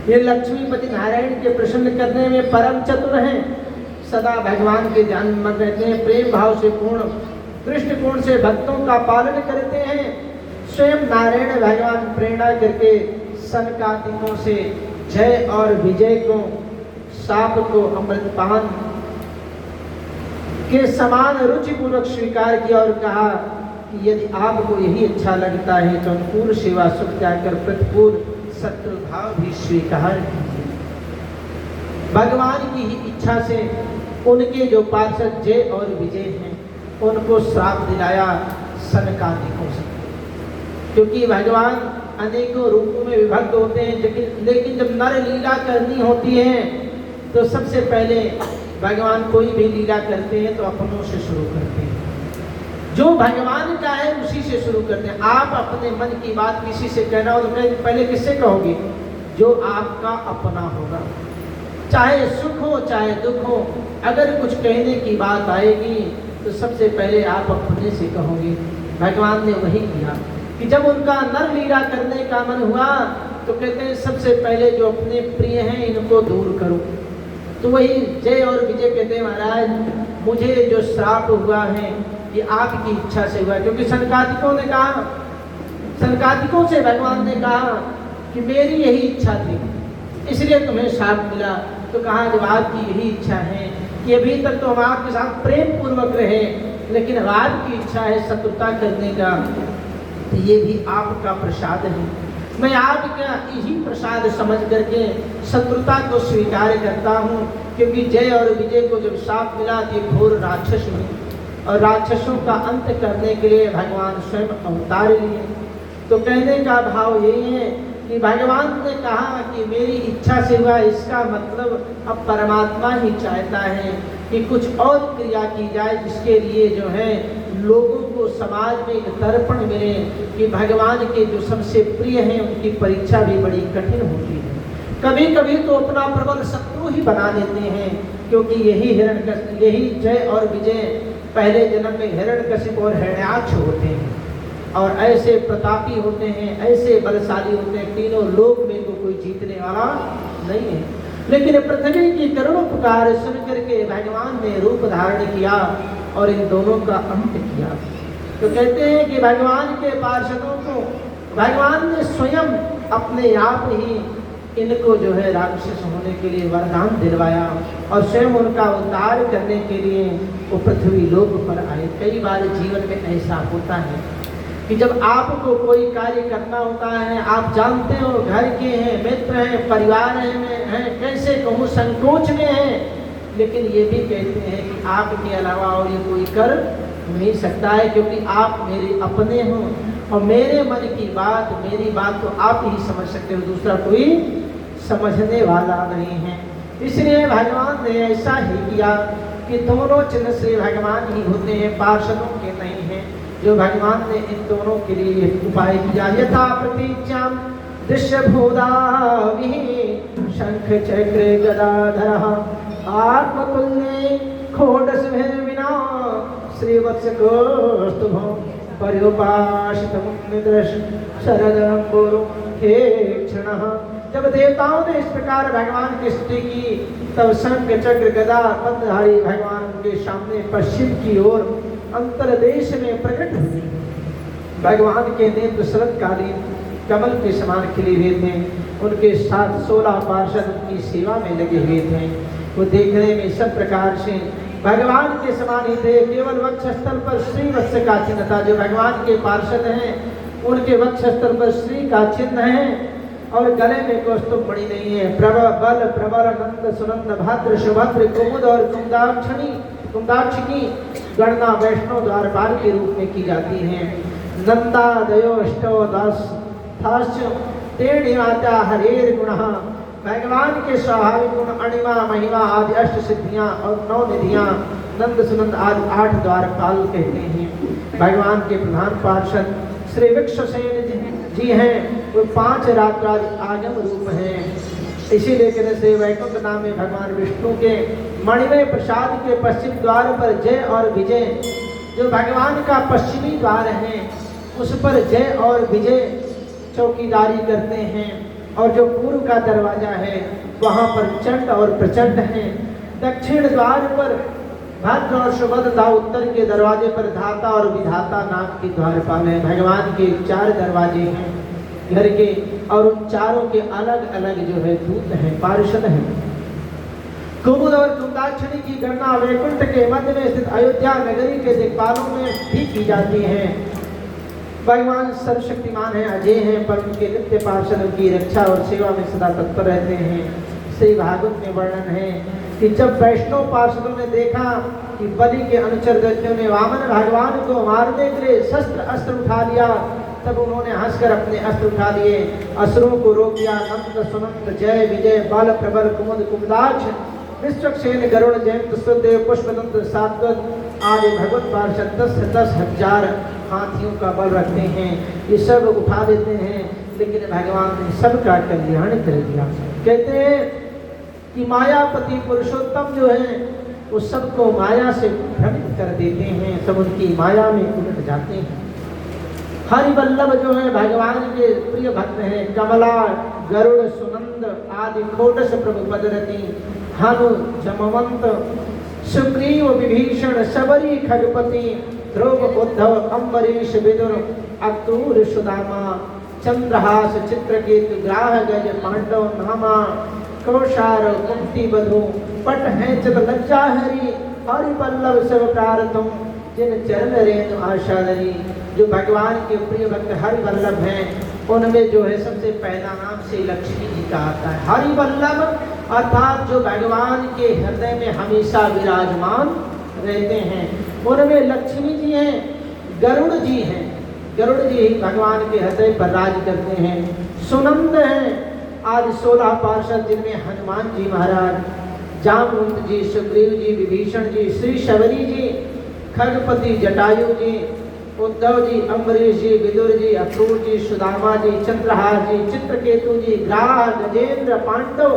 ये लक्ष्मीपति नारायण के प्रसन्न करने में परम चतुर हैं। सदा भगवान के ध्यान में रहते हैं, प्रेम भाव से पूर्ण दृष्टिकोण से भक्तों का पालन करते हैं। स्वयं नारायण भगवान प्रेरणा करके सनकादिकों से जय और विजय को, साप को अमृतपान के समान रुचि पूर्वक स्वीकार किया और कहा कि यदि आपको यही अच्छा लगता है तो अनुकूल सेवा सुख त्याग कर प्रतिकूल शत्रु भाव भी स्वीकार कीजिए। भगवान की ही इच्छा से उनके जो पार्षद जय और विजय हैं उनको श्राप दिलाया सनकादिकों से। क्योंकि भगवान अनेकों रूपों में विभक्त होते हैं, लेकिन जब नर लीला करनी होती है तो सबसे पहले भगवान कोई भी लीला करते हैं तो अपनों से शुरू करते हैं। जो भगवान का है उसी से शुरू करते हैं। आप अपने मन की बात किसी से कहना हो तो पहले किससे कहोगे? जो आपका अपना होगा, चाहे सुख हो चाहे दुख हो। अगर कुछ कहने की बात आएगी तो सबसे पहले आप अपने से कहोगे। भगवान ने वही किया कि जब उनका नर लीला करने का मन हुआ तो कहते हैं सबसे पहले जो अपने प्रिय हैं इनको दूर करो। तो वही जय और विजय कहते हैं महाराज मुझे जो श्राप हुआ है ये आपकी इच्छा से हुआ, क्योंकि सनकादिकों ने कहा, सनकादिकों से भगवान ने कहा कि मेरी यही इच्छा थी इसलिए तुम्हें श्राप मिला। तो कहा जब आपकी यही इच्छा है कि अभी तक तो हम आपके साथ प्रेम पूर्वक रहे, लेकिन अब आपकी इच्छा है शत्रुता करने का, तो ये भी आपका प्रसाद है। मैं आपका यही प्रसाद समझ करके शत्रुता को स्वीकार करता हूँ, क्योंकि जय और विजय को जब श्राप मिला तो घोर राक्षस हुए और राक्षसों का अंत करने के लिए भगवान स्वयं अवतार लिए। तो कहने का भाव यही है कि भगवान ने कहा कि मेरी इच्छा से हुआ, इसका मतलब अब परमात्मा ही चाहता है कि कुछ और क्रिया की जाए जिसके लिए जो है लोगों को समाज में एक दर्पण मिले कि भगवान के जो सबसे प्रिय हैं उनकी परीक्षा भी बड़ी कठिन होती है। कभी कभी तो अपना प्रबल शत्रु ही बना देते हैं, क्योंकि यही जय और विजय पहले जन्म में हिरण्यकशिप और हिरण्याक्ष होते हैं और ऐसे प्रतापी होते हैं, ऐसे बलशाली होते हैं, तीनों लोक में को कोई जीतने वाला नहीं है। लेकिन पृथ्वी की करुण पुकार सुन करके भगवान ने रूप धारण किया और इन दोनों का अंत किया। तो कहते हैं कि भगवान के पार्षदों को भगवान ने स्वयं अपने आप ही इनको जो है राक्षस होने के लिए वरदान दिलवाया और स्वयं उनका उद्धार करने के लिए वो पृथ्वी लोक पर आए। कई बार जीवन में ऐसा होता है कि जब आपको कोई कार्य करना होता है, आप जानते हो घर के हैं, मित्र हैं, परिवार हैं, कैसे कहूँ संकोच में हैं, लेकिन ये भी कहते हैं कि आपके अलावा और ये कोई कर नहीं सकता है, क्योंकि आप मेरे अपने हो और मेरे मन की बात, मेरी बात तो आप ही समझ सकते हो, दूसरा कोई समझने वाला नहीं है। इसलिए भगवान ने ऐसा ही किया कि दोनों चिन्ह से भगवान ही होते हैं, पार्षदों के नहीं हैं। जो भगवान ने इन दोनों के लिए उपाय किया, यथा प्रतीच्याम दृश्य भूदावि शंख चक्र गदाधर आत्मतुल्य खोडस विना श्रीवत्स कौस्तुभं पर्युपासितं निदर्श शरदंबुरु हे क्षणः। जब देवताओं ने इस प्रकार भगवान की स्तुति की तब शंख चक्र गदा पद्मधारी भगवान के सामने पश्चिम की ओर अंतरदेश में प्रकट हुए। भगवान के नेत्र शरतकालीन कमल के समान खिले हुए थे। उनके साथ 16 पार्षद उनकी सेवा में लगे हुए थे। वो देखने में सब प्रकार से भगवान के समान ही थे। केवल वक्षस्थल पर श्री वत्स का चिन्ह था। जो भगवान के पार्षद हैं उनके वक्षस्थल पर श्री का चिन्ह है और गले में कौस्तुभ मणि नहीं है। बल प्रबल नंद सुनंद भद्र सुभद्र कुमुद और कुमुदाक्ष की गणना वैष्णव द्वारपाल के रूप में की जाती है। नंदा दयो अष्टो दस तेणिमाता हरेर गुण। भगवान के स्वाभाविक गुण अणिमा महिमा आदि अष्ट सिद्धियां और 9 निधियां नंद सुनंद आदि 8 द्वारपाल कहते हैं। भगवान के प्रधान पार्षद श्री विश्वसेन जी हैं। वो 5 रात्राज आगम रूप हैं। इसीलिए कहने से वैकुंठ नाम में भगवान विष्णु के मणिमय प्रसाद के पश्चिम द्वार पर जय और विजय, जो भगवान का पश्चिमी द्वार है उस पर जय और विजय चौकीदारी करते हैं और जो पूर्व का दरवाजा है वहाँ पर चंड और प्रचंड हैं। दक्षिण द्वार पर भद्र और सुभद्र, उत्तर के दरवाजे पर धाता और विधाता नाम के द्वारपाल हैं। भगवान के 4 दरवाजे हैं घर के और उन चारों के अलग अलग जो है दूत हैं, पार्षद हैं। कुमुद और कुमुदाक्षिणी की गणना वैकुंठ के मध्य में स्थित अयोध्या नगरी के दिक्पालों में भी की जाती है। भगवान सर्वशक्तिमान है, अजय हैं, पर उनके नित्य पार्षद उनकी रक्षा और सेवा में सदा तत्पर रहते हैं। श्री भागवत में वर्णन है कि जब वैष्णव पार्षदों ने देखा कि बलि के अनुचर दैत्यों ने वामन भगवान को मारने के लिए शस्त्र अस्त्र उठा लिया तब उन्होंने हंसकर अपने अस्त्र उठा लिए, असुरों को रोक दिया। नंद सुनंद जय विजय बल प्रबल कुमुद कुमदाक्ष विश्वक्सेन गरुड़ जयंत सुदेव पुष्पदंत सात्वत आदि भगवत पार्षद 10,000 हाथियों का बल रखते हैं। ये सब उठा देते हैं, लेकिन भगवान ने सबका कल्याण कर दिया। कहते हैं कि मायापति पुरुषोत्तम जो है वो सबको माया से भ्रमित कर देते हैं, सब उनकी माया में उलट जाते हैं। हरि वल्लभ जो है भगवान के प्रिय भक्त हैं। कमला गरुड़ सुनंद आदि खोटस प्रभु पदरती हनु जमवंत सुग्रीव विभीषण सबरी खगपति ध्रुव उद्धव अम्बरीश विदुर अक्रूर सुदामा चंद्रहास चित्रकेतु ग्राह गज पांडव नामा कौशार कुंती बधु पट है चत लज्जा हरि हरि वल्लभ सब प्रारतम जिन चरण रेणु आशा धरी। जो भगवान के प्रिय भक्त हरि वल्लभ हैं, उनमें जो है सबसे पहला नाम से लक्ष्मी जी का आता है। हरि वल्लभ अर्थात जो भगवान के हृदय में हमेशा विराजमान रहते हैं, उनमें लक्ष्मी जी हैं, गरुड़ जी हैं। गरुड़ जी भगवान के हृदय पर राज करते हैं। सुनंद हैं आदि 16 पार्षद, जिनमें हनुमान जी महाराज, जामवंत जी, सुग्रीव जी, विभीषण जी, श्री शबरी जी, खगपति जटायु जी, उद्धव जी, अम्बरीश जी, विदुर जी, अक्रूर जी, सुदामा जी, चंद्रहास जी, चित्रकेतु जी, ग्राह गजेंद्र पांडव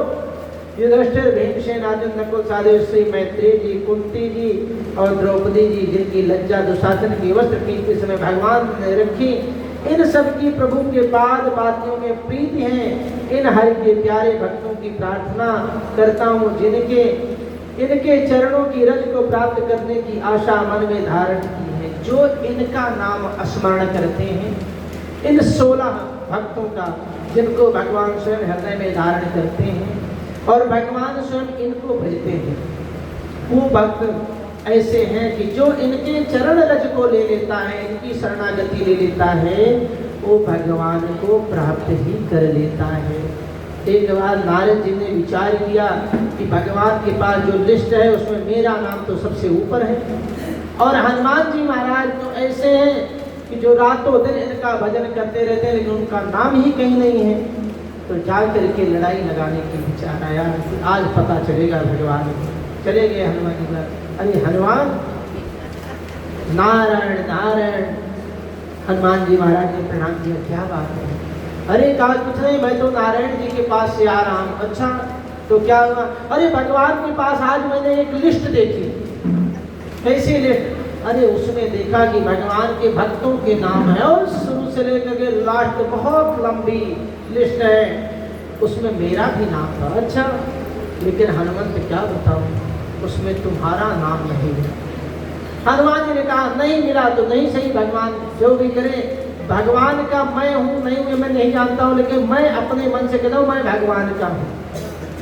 युधिष्ठिर भीमसेन अर्जुन नकुल सहदेव श्री मैत्री जी, कुंती जी और द्रौपदी जी, जिनकी लज्जा दुशासन की वस्त्र पीते समय भगवान ने रखी। इन सब की प्रभु के पाद पातियों में प्रीति है। इन हरि के प्यारे भक्तों की प्रार्थना करता हूँ, जिनके इनके चरणों की रज को प्राप्त करने की आशा मन में धारण की है। जो इनका नाम स्मरण करते हैं, इन 16 भक्तों का, जिनको भगवान स्वयं हृदय में धारण करते हैं और भगवान स्वयं इनको भजते हैं, वो भक्त ऐसे हैं कि जो इनके चरण रज को ले लेता है, इनकी शरणागति ले लेता है, वो भगवान को प्राप्त ही कर लेता है। एक बार नारद जी ने विचार किया कि भगवान के पास जो लिस्ट है उसमें मेरा नाम तो सबसे ऊपर है, और हनुमान जी महाराज तो ऐसे हैं कि जो रातों दिन इनका भजन करते रहते हैं, लेकिन उनका नाम ही कहीं नहीं है। तो जा करके लड़ाई लगाने की विचार आया कि आज पता चलेगा भगवान को। चले गए हनुमान जी महाराज, अरे हनुमान नारायण नारायण। हनुमान जी महाराज ने प्रणाम किया, क्या बात है? अरे कहा कुछ नहीं, मैं तो नारायण जी के पास से आ रहा हूँ। अच्छा तो क्या हुआ? अरे भगवान के पास आज मैंने एक लिस्ट देखी। कैसी लिस्ट? अरे उसमें देखा कि भगवान के भक्तों के नाम है और शुरू से लेकर के लास्ट बहुत लंबी लिस्ट है, उसमें मेरा भी नाम था। अच्छा लेकिन हनुमंत क्या बताऊं, उसमें तुम्हारा नाम नहीं है। हनुमान जी ने कहा नहीं मिला तो नहीं सही, भगवान जो भी करे, भगवान का मैं हूँ नहीं हूँ मैं नहीं जानता हूँ, लेकिन मैं अपने मन से कहता हूँ मैं भगवान का हूँ,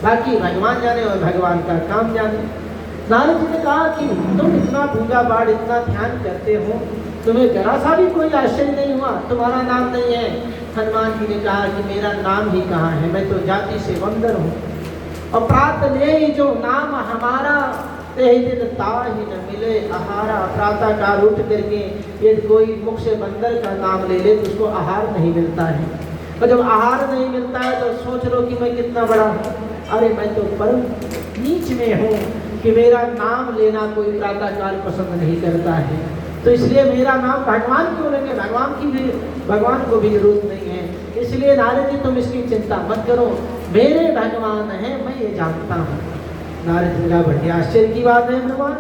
बाकी भगवान जाने और भगवान का काम जाने। नारद जी ने कहा कि तुम इतना पूजा पाठ इतना ध्यान करते हो, तुम्हें जरा सा भी कोई आश्चर्य नहीं हुआ तुम्हारा नाम नहीं है? हनुमान जी ने कहा कि मेरा नाम ही कहाँ है, मैं तो जाति से बंदर हूँ। और प्रात ले जो नाम हमारा, ते दिन ताहि न मिले आहारा। प्रातः काल उठ करके यदि कोई मुख से बंदर का नाम ले ले तो उसको आहार नहीं मिलता है, और जब आहार नहीं मिलता है तो सोच लो कि मैं कितना बड़ा हूँ। अरे मैं तो परम नीच में हूँ कि मेरा नाम लेना कोई प्रातः काल पसंद नहीं करता है, तो इसलिए मेरा नाम भगवान क्यों लेंगे? भगवान को भी जरूरत नहीं है। इसलिए नारद जी तुम इसकी चिंता मत करो, मेरे भगवान हैं, मैं ये जानता हूँ। नारद जी का बड़ी आश्चर्य की बात है भगवान,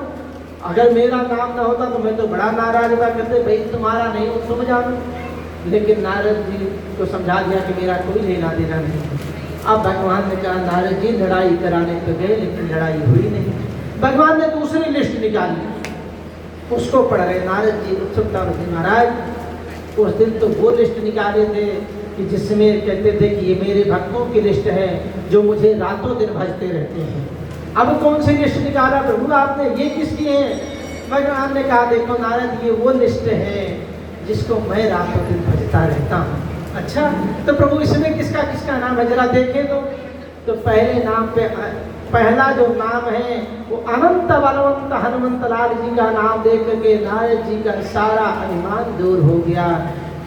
अगर मेरा नाम ना होता तो मैं तो बड़ा नाराज हुआ करते, भाई तुम्हारा नहीं हो तुम जानो। लेकिन नारद जी को समझा दिया कि मेरा कोई लेना देना नहीं। अब भगवान ने कहा नारद जी लड़ाई कराने तो गए लेकिन लड़ाई हुई नहीं। भगवान ने दूसरी लिस्ट निकाली, उसको पढ़ रहे नारद जी उत्सुकता में। महाराज उस दिन तो वो लिस्ट निकाले थे कि जिसमें कहते थे कि ये मेरे भक्तों की लिस्ट है जो मुझे रातों दिन भजते रहते हैं। अब कौन सी लिस्ट निकाला प्रभु आपने, ये किसकी है? भगवान ने कहा देखो नारद ये वो लिस्ट है जिसको मैं रातों दिन भजता रहता हूँ। अच्छा तो प्रभु इसमें किसका किसका नाम है जरा देखें तो पहले नाम पे पहला जो नाम है वो अनंत बलवंत हनुमंत लाल जी का नाम देख करके नारद जी का सारा अभिमान दूर हो गया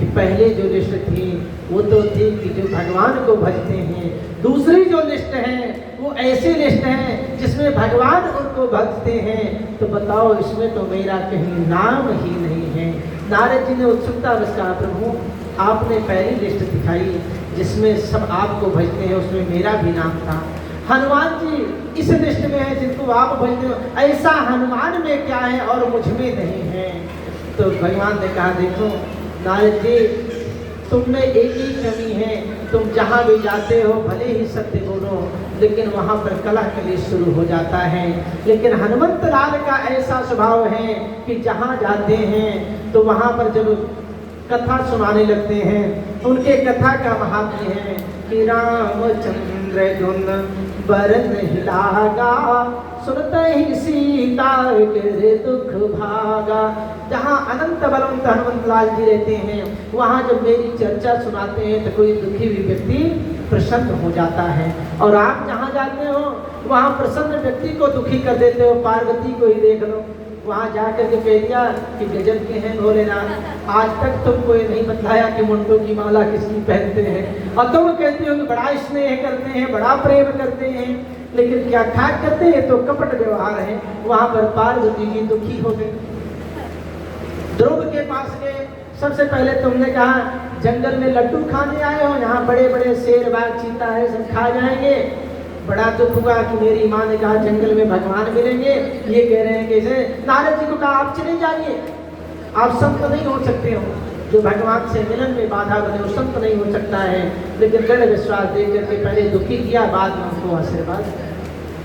कि पहले जो लिस्ट थी वो तो थी कि जो भगवान को भजते हैं, दूसरी जो लिस्ट है वो ऐसी लिस्ट है जिसमें भगवान उनको भजते हैं। तो बताओ इसमें तो मेरा कहीं नाम ही नहीं है। नारद जी ने उत्सुकता बस कहा, प्रभु आपने पहली लिस्ट दिखाई जिसमें सब आपको भजते हैं, उसमें मेरा भी नाम था। हनुमान जी इस लिस्ट में है जिनको आप भजते हो, ऐसा हनुमान में क्या है और मुझ में नहीं है। तो भगवान ने कहा, देखो नारद जी तुम में एक ही कमी है, तुम जहाँ भी जाते हो भले ही सत्य बोलो लेकिन वहाँ पर कला कली शुरू हो जाता है। लेकिन हनुमंत लाल का ऐसा स्वभाव है कि जहाँ जाते हैं तो वहाँ पर जब कथा सुनाने लगते हैं, उनके कथा का महात्म्य है कि रामचंद्र गुण बरन लागा, सुनते ही सीता के दुख भागा। जहाँ अनंत बलवंत हनुमंत लाल जी रहते हैं वहाँ जब मेरी चर्चा सुनाते हैं तो कोई दुखी भी व्यक्ति प्रसन्न हो जाता है। और आप जहाँ जाते हो वहाँ प्रसन्न व्यक्ति को दुखी कर देते हो। पार्वती को ही देख लो, वहाँ जाकर के कह दिया कि गजब के हैं भोलेनाथ, आज तक तुमको ये नहीं बतलाया कि मुंडों की माला किसकी पहनते हैं, और तुम कहते हो कि बड़ा स्नेह करते हैं, बड़ा प्रेम करते हैं, लेकिन क्या ठाक करते हैं तो कपट व्यवहार है। वहाँ पर पार्वती जी दुखी हो गई, ध्रुव के पास गए। सबसे पहले तुमने कहा जंगल में लड्डू खाने आए हो, यहाँ बड़े बड़े शेर बाघ चीता है सब खा जाएंगे। बड़ा दुख हुआ कि मेरी माँ ने कहा जंगल में भगवान मिलेंगे, ये कह रहे हैं कैसे। नारद जी को कहा आप चले जाइए, आप संत नहीं हो सकते हो, जो भगवान से मिलन में बाधा बने वो संत नहीं हो सकता है। लेकिन दृढ़ विश्वास देख करके पहले दुखी किया, बाद में उनको आशीर्वाद,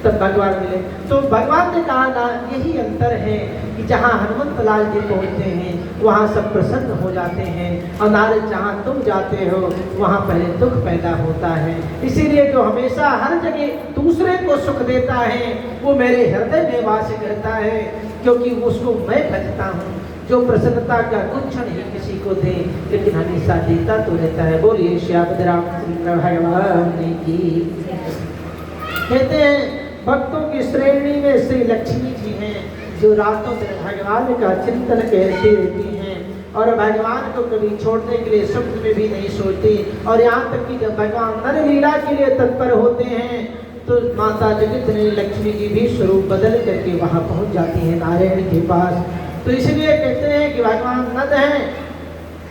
तब भगवान मिले। तो भगवान ने कहा ना यही अंतर है कि जहाँ हनुमंत लाल जी पहुँचते हैं वहाँ सब प्रसन्न हो जाते हैं, और नारद जहाँ तुम जाते हो वहाँ पहले दुख पैदा होता है। इसीलिए जो हमेशा हर जगह दूसरे को सुख देता है वो मेरे हृदय में वास करता है, क्योंकि उसको मैं भजता हूँ। जो प्रसन्नता का कुछ क्षण ही किसी को दे लेकिन हमेशा देता तो रहता है। बोलिए श्याम रामचंद्र भगवान की। कहते हैं भक्तों की श्रेणी में श्री लक्ष्मी जी हैं जो रातों दिन भगवान का चिंतन करती रहती हैं और भगवान को कभी छोड़ने के लिए स्वप्न में भी नहीं सोचती। और यहाँ तक कि जब भगवान नर लीला के लिए तत्पर होते हैं तो माता जगतजननी लक्ष्मी जी भी स्वरूप बदल करके वहाँ पहुँच जाती हैं नारायण के पास। तो इसलिए कहते हैं कि भगवान नद हैं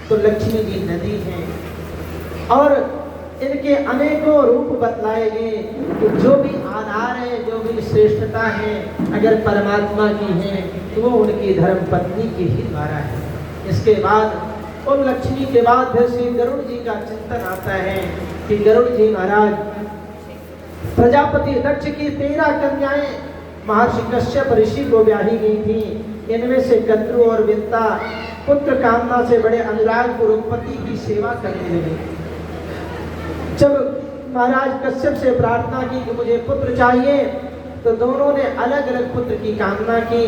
तो लक्ष्मी जी नदी हैं, और इनके अनेकों रूप बतलाए गए कि जो भी आधार है, जो भी श्रेष्ठता है अगर परमात्मा की है तो वो उनकी धर्म पत्नी के ही द्वारा है। इसके बाद उन लक्ष्मी के बाद फिर श्री गरुड़ जी का चिंतन आता है कि गरुड़ जी महाराज प्रजापति दक्ष की 13 कन्याएं महर्षि कश्यप ऋषि को ब्याही गई थी। इनमें से कद्रु और विंता पुत्र कामना से बड़े अनुराग पूर्वक पति की सेवा करने लगे। जब महाराज कश्यप से प्रार्थना की कि मुझे पुत्र चाहिए तो दोनों ने अलग अलग पुत्र की कामना की।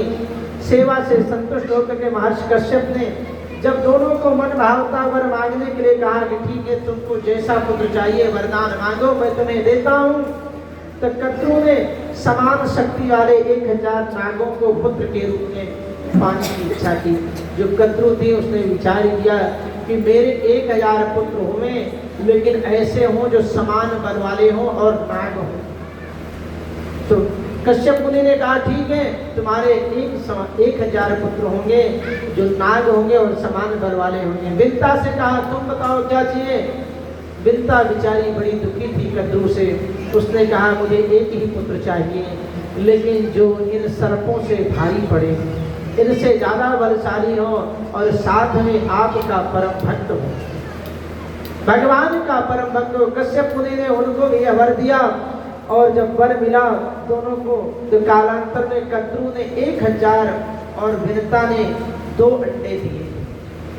सेवा से संतुष्ट होकर के महर्षि कश्यप ने जब दोनों को मन भावता वर मांगने के लिए कहा कि ठीक है तुमको जैसा पुत्र चाहिए वरदान मांगो मैं तुम्हें देता हूँ, तो कद्रु ने समान शक्ति वाले 1000 नागों को पुत्र के रूप में पाने की इच्छा की। जो कद्रु थी उसने विचार किया कि मेरे 1000 पुत्र हुए लेकिन ऐसे हों जो समान बल वाले हों और नाग हों। तो कश्यप मुनि ने कहा ठीक है तुम्हारे 1000 पुत्र होंगे जो नाग होंगे और समान बल वाले होंगे। विंता से कहा तुम बताओ क्या चाहिए। विंता बेचारी बड़ी दुखी थी कद्रु से, उसने कहा मुझे एक ही पुत्र चाहिए लेकिन जो इन सर्पों से भारी पड़े, इनसे ज़्यादा बलशाली हो और साथ में आपका परम भक्त हो, भगवान का परम भक्त हो। कश्यप मुनि ने उनको भी यह वर दिया और जब वर मिला दोनों को तो कालांतर में कद्रु ने 1000 और विंता ने 2 अंडे दिए।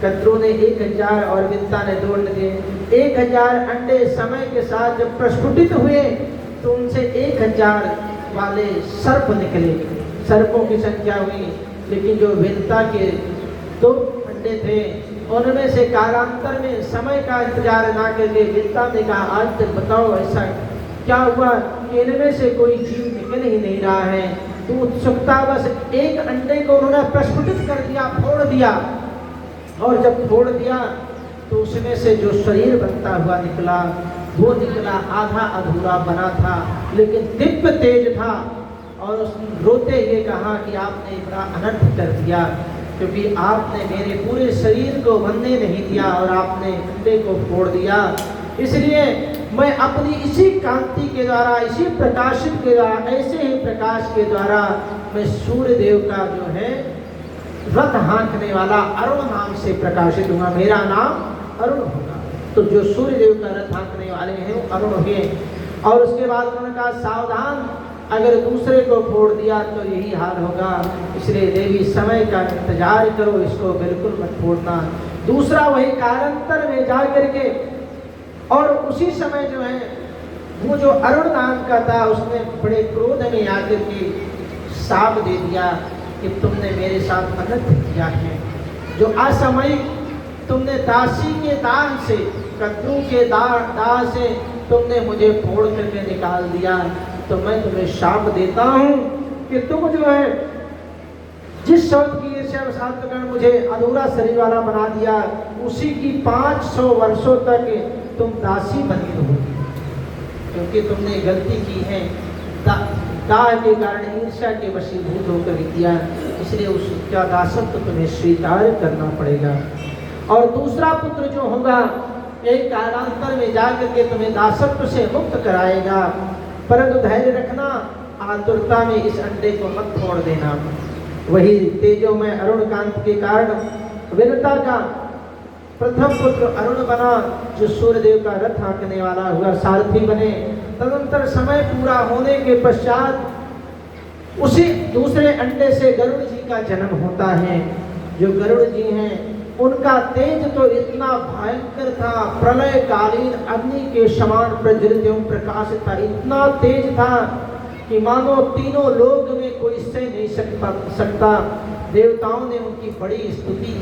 कद्रु ने 1000 और विंता ने 2 अंडे दिए। 1000 अंडे समय के साथ जब प्रस्फुटित हुए तो उनसे 1000 वाले सर्प निकले, सर्पों की संख्या हुई। लेकिन जो विंता के 2 अंडे थे उनमें से कालांतर में समय का इंतजार ना करके विंता ने कहा आज तक बताओ ऐसा क्या हुआ कि इनमें से कोई जीव निकल ही नहीं रहा है। तो उत्सुकता बस एक अंडे को उन्होंने प्रस्फुटित कर दिया, फोड़ दिया, और जब फोड़ दिया तो उसमें से जो शरीर बनता हुआ निकला वो निकला आधा अधूरा बना था, लेकिन दिव्य तेज था। और उसने रोते हुए कहा कि आपने बड़ा अनर्थ कर दिया, क्योंकि आपने मेरे पूरे शरीर को बनने नहीं दिया और आपने अंडे को फोड़ दिया। इसलिए मैं अपनी इसी कांति के द्वारा, इसी प्रकाशित के द्वारा, ऐसे ही प्रकाश के द्वारा मैं सूर्य देव का जो है रथ हाँकने वाला अरुण नाम से प्रकाशित हुआ। मेरा नाम अरुण होगा। तो जो सूर्य देव का रथ हाँकने वाले हैं वो अरुण हुए। और उसके बाद उन्होंने कहा सावधान, अगर दूसरे को फोड़ दिया तो यही हाल होगा, इसलिए देवी समय का इंतजार करो, इसको बिल्कुल मत फोड़ना। दूसरा वही कालांतर में जा करके, और उसी समय जो है वो जो अरुण नाम का था उसने बड़े क्रोध में आकर के साप दे दिया कि तुमने मेरे साथ अनर्थ किया है। जो असामयिक तुमने दासी के दान से, कद्रू के दाह से तुमने मुझे फोड़ करके निकाल दिया, तो मैं तुम्हें शाप देता हूँ कि तुम जो है जिस शब्द की ईर्ष्या मुझे अधूरा शरीर वाला बना दिया, उसी की 500 वर्षों तक तुम दासी बनी रहोगी, क्योंकि तुमने गलती की है, दाह के कारण ईर्ष्या के वशीभूत होकर किया, इसलिए उसका दासत्व तुम्हें स्वीकार करना पड़ेगा। और दूसरा पुत्र जो होगा एक कालांतर में जाकर के तुम्हें दासत्व से मुक्त कराएगा, परंतु धैर्य रखना, आतुरता में इस अंडे को मत फोड़ देना। वही तेजो में अरुण कांत के कारण विनता का प्रथम पुत्र अरुण बना, जो सूर्यदेव का रथ हाँकने वाला हुआ, सारथी बने। तदनंतर समय पूरा होने के पश्चात उसी दूसरे अंडे से गरुड़ जी का जन्म होता है। जो गरुड़ जी हैं उनका तेज तो इतना भयंकर था, प्रलय कालीन अग्नि के समान प्रज्वलित एवं प्रकाशित था, इतना तेज था कि मानो तीनों लोक में कोई सह नहीं सकता। देवताओं ने उनकी बड़ी स्तुति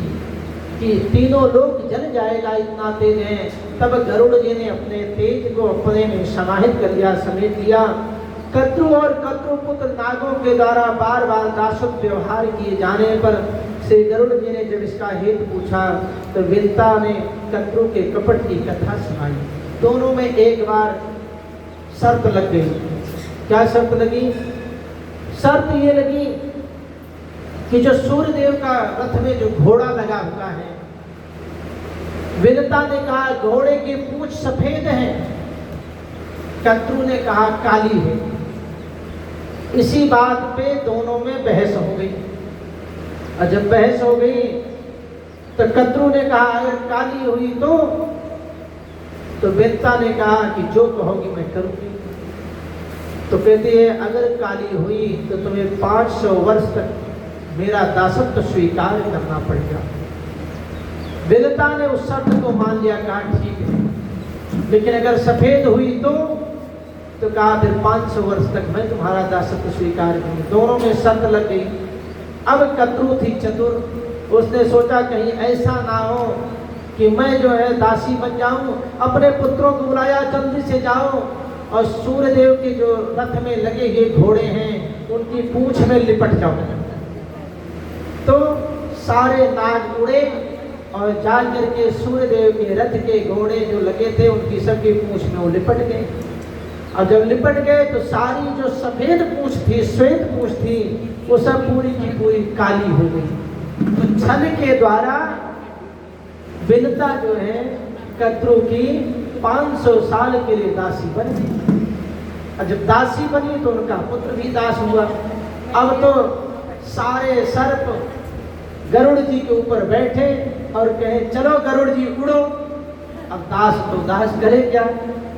कि तीनों लोक जल जाएगा, इतना तेज है। तब गरुड़ जी ने अपने तेज को अपने में समाहित कर लिया, समेट लिया। कद्रु और कद्रु पुत्र नागों के द्वारा बार बार दासत्व व्यवहार किए जाने पर श्री गरुड़ जी ने जब इसका हेतु पूछा तो विनता ने कद्रु के कपट की कथा सुनाई। दोनों में एक बार शर्त लग गई। क्या शर्त लगी? शर्त ये लगी कि जो सूर्य देव का रथ में जो घोड़ा लगा हुआ है, विनता ने कहा घोड़े की पूंछ सफेद है, कद्रु ने कहा काली है। इसी बात पे दोनों में बहस हो गई। और जब बहस हो गई तो कद्रु ने कहा अगर काली हुई तो विनता ने कहा कि जो कहोगी मैं करूंगी। तो कहती है अगर काली हुई तो तुम्हें 500 वर्ष तक मेरा दासत्व स्वीकार करना पड़ेगा। विनता ने उस शर्त को मान लिया, कहा ठीक है, लेकिन अगर सफेद हुई तो कहा फिर 500 वर्ष तक मैं तुम्हारा दासत्व स्वीकार करूंगी। दोनों में शर्त लग गई। अब कद्रु थी चतुर, उसने सोचा कहीं ऐसा ना हो कि मैं जो है दासी बन जाऊं। अपने पुत्रों को बुलाया, जल्दी से जाओ और सूर्यदेव के जो रथ में लगे हुए घोड़े हैं उनकी पूंछ में लिपट जाओ। तो सारे नाग उड़े और जा करके सूर्यदेव के रथ के घोड़े जो लगे थे उनकी सबकी पूंछ में वो लिपट गए। और जब लिपट गए तो सारी जो सफेद पूंछ थी, श्वेत पूंछ थी, वो सब पूरी की पूरी काली हो गई। तो छल के द्वारा विनता जो है कद्रु की 500 साल के लिए दासी बन गई। और जब दासी बनी तो उनका पुत्र भी दास हुआ। अब तो सारे सर्प गरुड़ जी के ऊपर बैठे और कहे चलो गरुड़ जी उड़ो। अब दास तो दास करे क्या,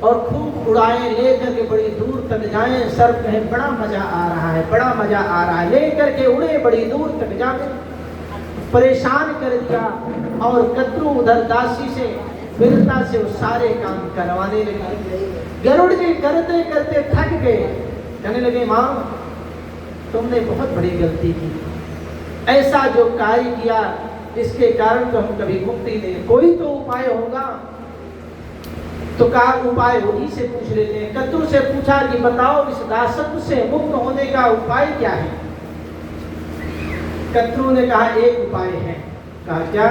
और खूब उड़ाएं, ले करके बड़ी दूर तक जाएं। सर्प कहे बड़ा मजा आ रहा है, बड़ा मजा आ रहा है, ले करके उड़े बड़ी दूर तक जाके परेशान कर दिया। और कद्रु उधर दासी से विनता से वो सारे काम करवाने लगे। गरुड़ जी करते करते थक गए, कहने लगे माँ तुमने बहुत बड़ी गलती की, ऐसा जो कार्य किया इसके कारण तो हम कभी मुक्ति नहीं, कोई तो उपाय होगा। तो कहा उपाय उन्हीं से पूछ लेते हैं। कद्रु से पूछा कि बताओ इस दासत्व से मुक्त होने का उपाय क्या है। कद्रु ने कहा एक उपाय है। कहा क्या?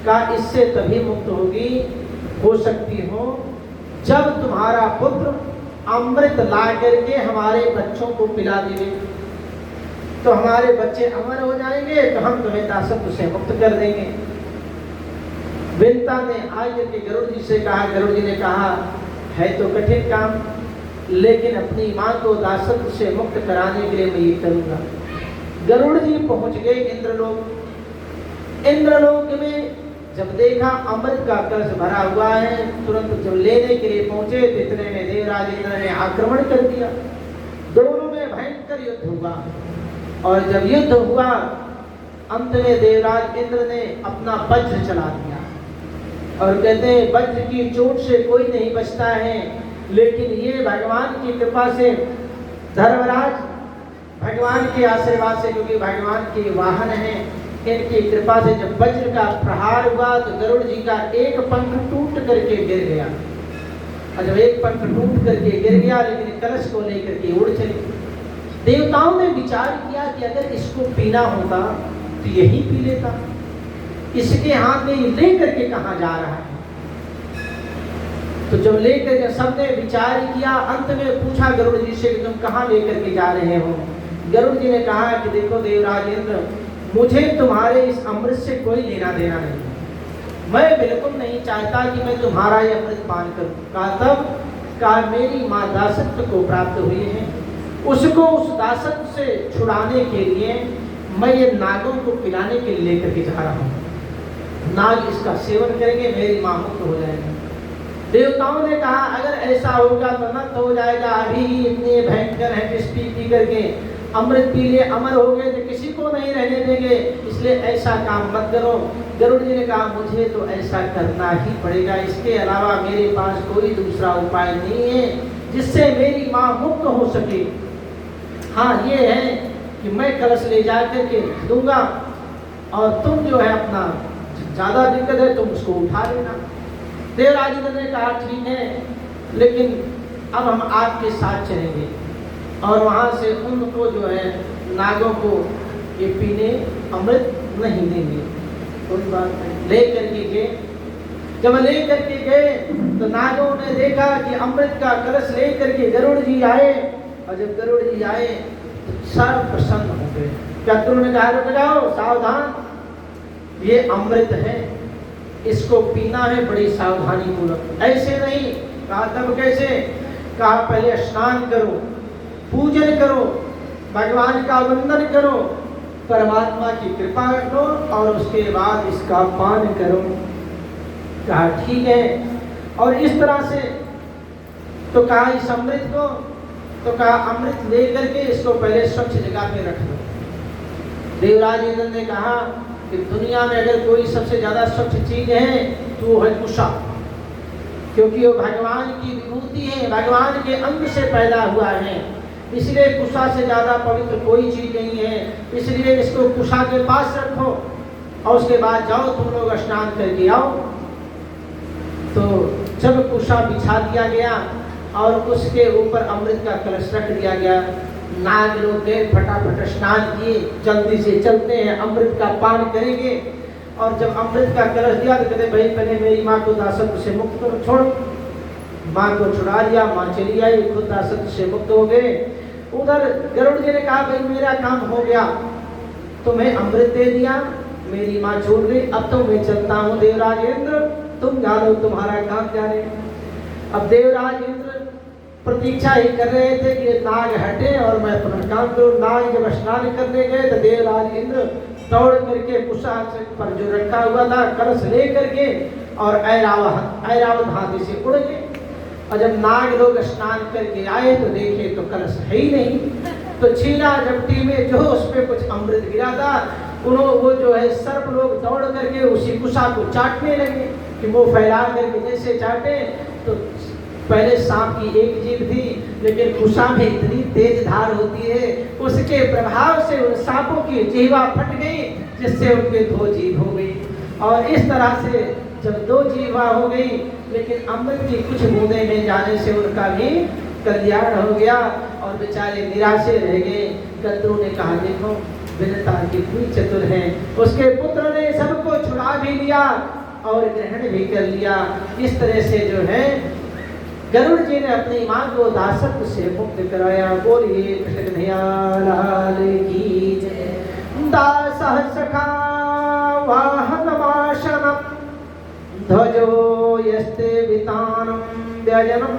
कहा इससे तभी मुक्त हो सकती हो जब तुम्हारा पुत्र अमृत ला करके हमारे बच्चों को पिला देवे, तो हमारे बच्चे अमर हो जाएंगे, तो हम तुम्हें दासत्व से मुक्त कर देंगे। विंता ने आज के गरुड़ जी से कहा, गरुड़ जी ने कहा है तो कठिन काम, लेकिन अपनी माँ को दासत्व से मुक्त कराने के लिए मैं ये करूंगा। गरुड़ जी पहुंच गए इंद्रलोक। इंद्रलोक में जब देखा अमृत का कलश भरा हुआ है, तुरंत जब लेने के लिए पहुंचे तो इतने में देवराज इंद्र ने आक्रमण कर दिया। दोनों में भयंकर युद्ध हुआ, और जब युद्ध हुआ अंत में देवराज इंद्र ने अपना वज्र चला दिया, और कहते हैं वज्र की चोट से कोई नहीं बचता है, लेकिन ये भगवान की कृपा से धर्मराज भगवान के आशीर्वाद से, क्योंकि भगवान के वाहन हैं, इनकी कृपा से जब वज्र का प्रहार हुआ तो गरुड़ जी का एक पंख टूट करके गिर गया। और जब एक पंख टूट करके गिर गया, लेकिन कलश को लेकर के उड़ चले। देवताओं ने विचार किया कि अगर इसको पीना होता तो यही पी लेता, इसके हाथ में ले करके कहाँ जा रहा है। तो जब लेकर सबने विचार किया, अंत में पूछा गरुड़ जी से कि तुम कहाँ लेकर के जा रहे हो। गरुड़ जी ने कहा कि देखो देवराज इंद्र, मुझे तुम्हारे इस अमृत से कोई लेना देना नहीं, मैं बिल्कुल नहीं चाहता कि मैं तुम्हारा ये अमृत पान करूं। कहा तब कहा मेरी माँ दासत्व को प्राप्त हुई है, उसको उस दासत्व से छुड़ाने के लिए मैं ये नागों को पिलाने के लिए लेकर के जा रहा हूँ। नाग इसका सेवन करेंगे, मेरी माँ मुक्त हो जाएगी। देवताओं ने कहा अगर ऐसा होगा तो नष्ट हो जाएगा, अभी इतने भयंकर है जिस पी करके अमृत पी लिए अमर हो गए तो किसी को नहीं रहने देंगे, इसलिए ऐसा काम मत करो। गरुड़ जी ने कहा मुझे तो ऐसा करना ही पड़ेगा, इसके अलावा मेरे पास कोई दूसरा उपाय नहीं है जिससे मेरी माँ मुक्त हो सके। हाँ ये है कि मैं कलश ले जा करके दूंगा, और तुम जो है अपना ज़्यादा दिक्कत है तुम उसको उठा लेना। देवराज ने कहा ठीक है, लेकिन अब हम आपके साथ चलेंगे, और वहाँ से उनको जो है नागों को ये पीने अमृत नहीं देंगे। कोई बात नहीं, ले करके गए। जब ले करके गए तो नागों ने देखा कि अमृत का कलश ले करके गरुड़ जी आए, और जब गरुड़ जी आए तो सब प्रसन्न हो गए। गरुड़ ने कहा रुक जाओ, सावधान, ये अमृत है, इसको पीना है बड़ी सावधानी पूर्वक, ऐसे नहीं। कहा तब कैसे? कहा पहले स्नान करो, पूजन करो, भगवान का वंदन करो, परमात्मा की कृपा लो, और उसके बाद इसका पान करो। कहा ठीक है। और इस तरह से तो कहा इस अमृत को, तो कहा अमृत ले करके इसको पहले स्वच्छ जगह पे रख लो। देवराज इंद्र ने कहा कि दुनिया में अगर कोई सबसे ज्यादा स्वच्छ चीज है तो वो है कुशा, क्योंकि वो भगवान की विभूति है, भगवान के अंग से पैदा हुआ है, इसलिए कुशा से ज्यादा पवित्र कोई चीज नहीं है। इसलिए इसको कुशा के पास रखो, और उसके बाद जाओ तुम लोग स्नान करके आओ। तो जब कुशा बिछा दिया गया और उसके ऊपर अमृत का कलश रख दिया गया, नाग लोग गए फटाफट स्नान किए, जल्दी से चलते हैं अमृत का पान करेंगे। और जब अमृत का कलश दिया तो कहते भाई पहले मेरी माँ को दासत्व से मुक्त करो, छोड़ो। माँ को छुड़ा दिया, माँ चली आई, खुद दासत्व से मुक्त हो गए। उधर गरुड़ जी ने कहा भाई मेरा काम हो गया, तुम्हें अमृत दे दिया, मेरी माँ छूट गई, अब तो मैं चलता हूँ देवराज इंद्र, तुम जानो तुम्हारा काम जाने। अब देवराज इंद्र प्रतीक्षा ही कर रहे थे कि नाग हटे और मैं अपना काम करूं। नाग जब स्नान करने गए तो देवराज इंद्र दौड़ करके कुशा पर जो रखा हुआ था कलश ले करके और ऐरावत हाथी से उड़ गए। और जब नाग लोग स्नान करके आए तो देखे तो कलश है ही नहीं। तो छीना झपटी में जो उस पर कुछ अमृत गिरा था, वो जो है सर्प लोग दौड़ करके उसी कुशा को चाटने लगे कि मुंह फैला करके जैसे चाटे। तो पहले सांप की एक जीभ थी, लेकिन कुशा में इतनी तेज धार होती है, उसके प्रभाव से उन सांपों की जीवा फट गई, जिससे उनके 2 जीभ हो गई। और इस तरह से जब 2 जीवा हो गई, लेकिन अमृत की कुछ बूंदे में जाने से उनका भी कल्याण हो गया और बेचारे निराशे रह गए। गद्रू ने कहा देखो विनता कितनी चतुर है, उसके पुत्र ने सबको छुड़ा खा भी लिया और ग्रहण भी कर लिया। इस तरह से जो है गरुड़ जी ने अपनी मां को दासत्व से मुक्त कराया। बोलिए कृष्ण कन्हैया लाल की जय। दासः सखा वाहनमाशनम् ध्वजो यस्ते वितानं व्यजनं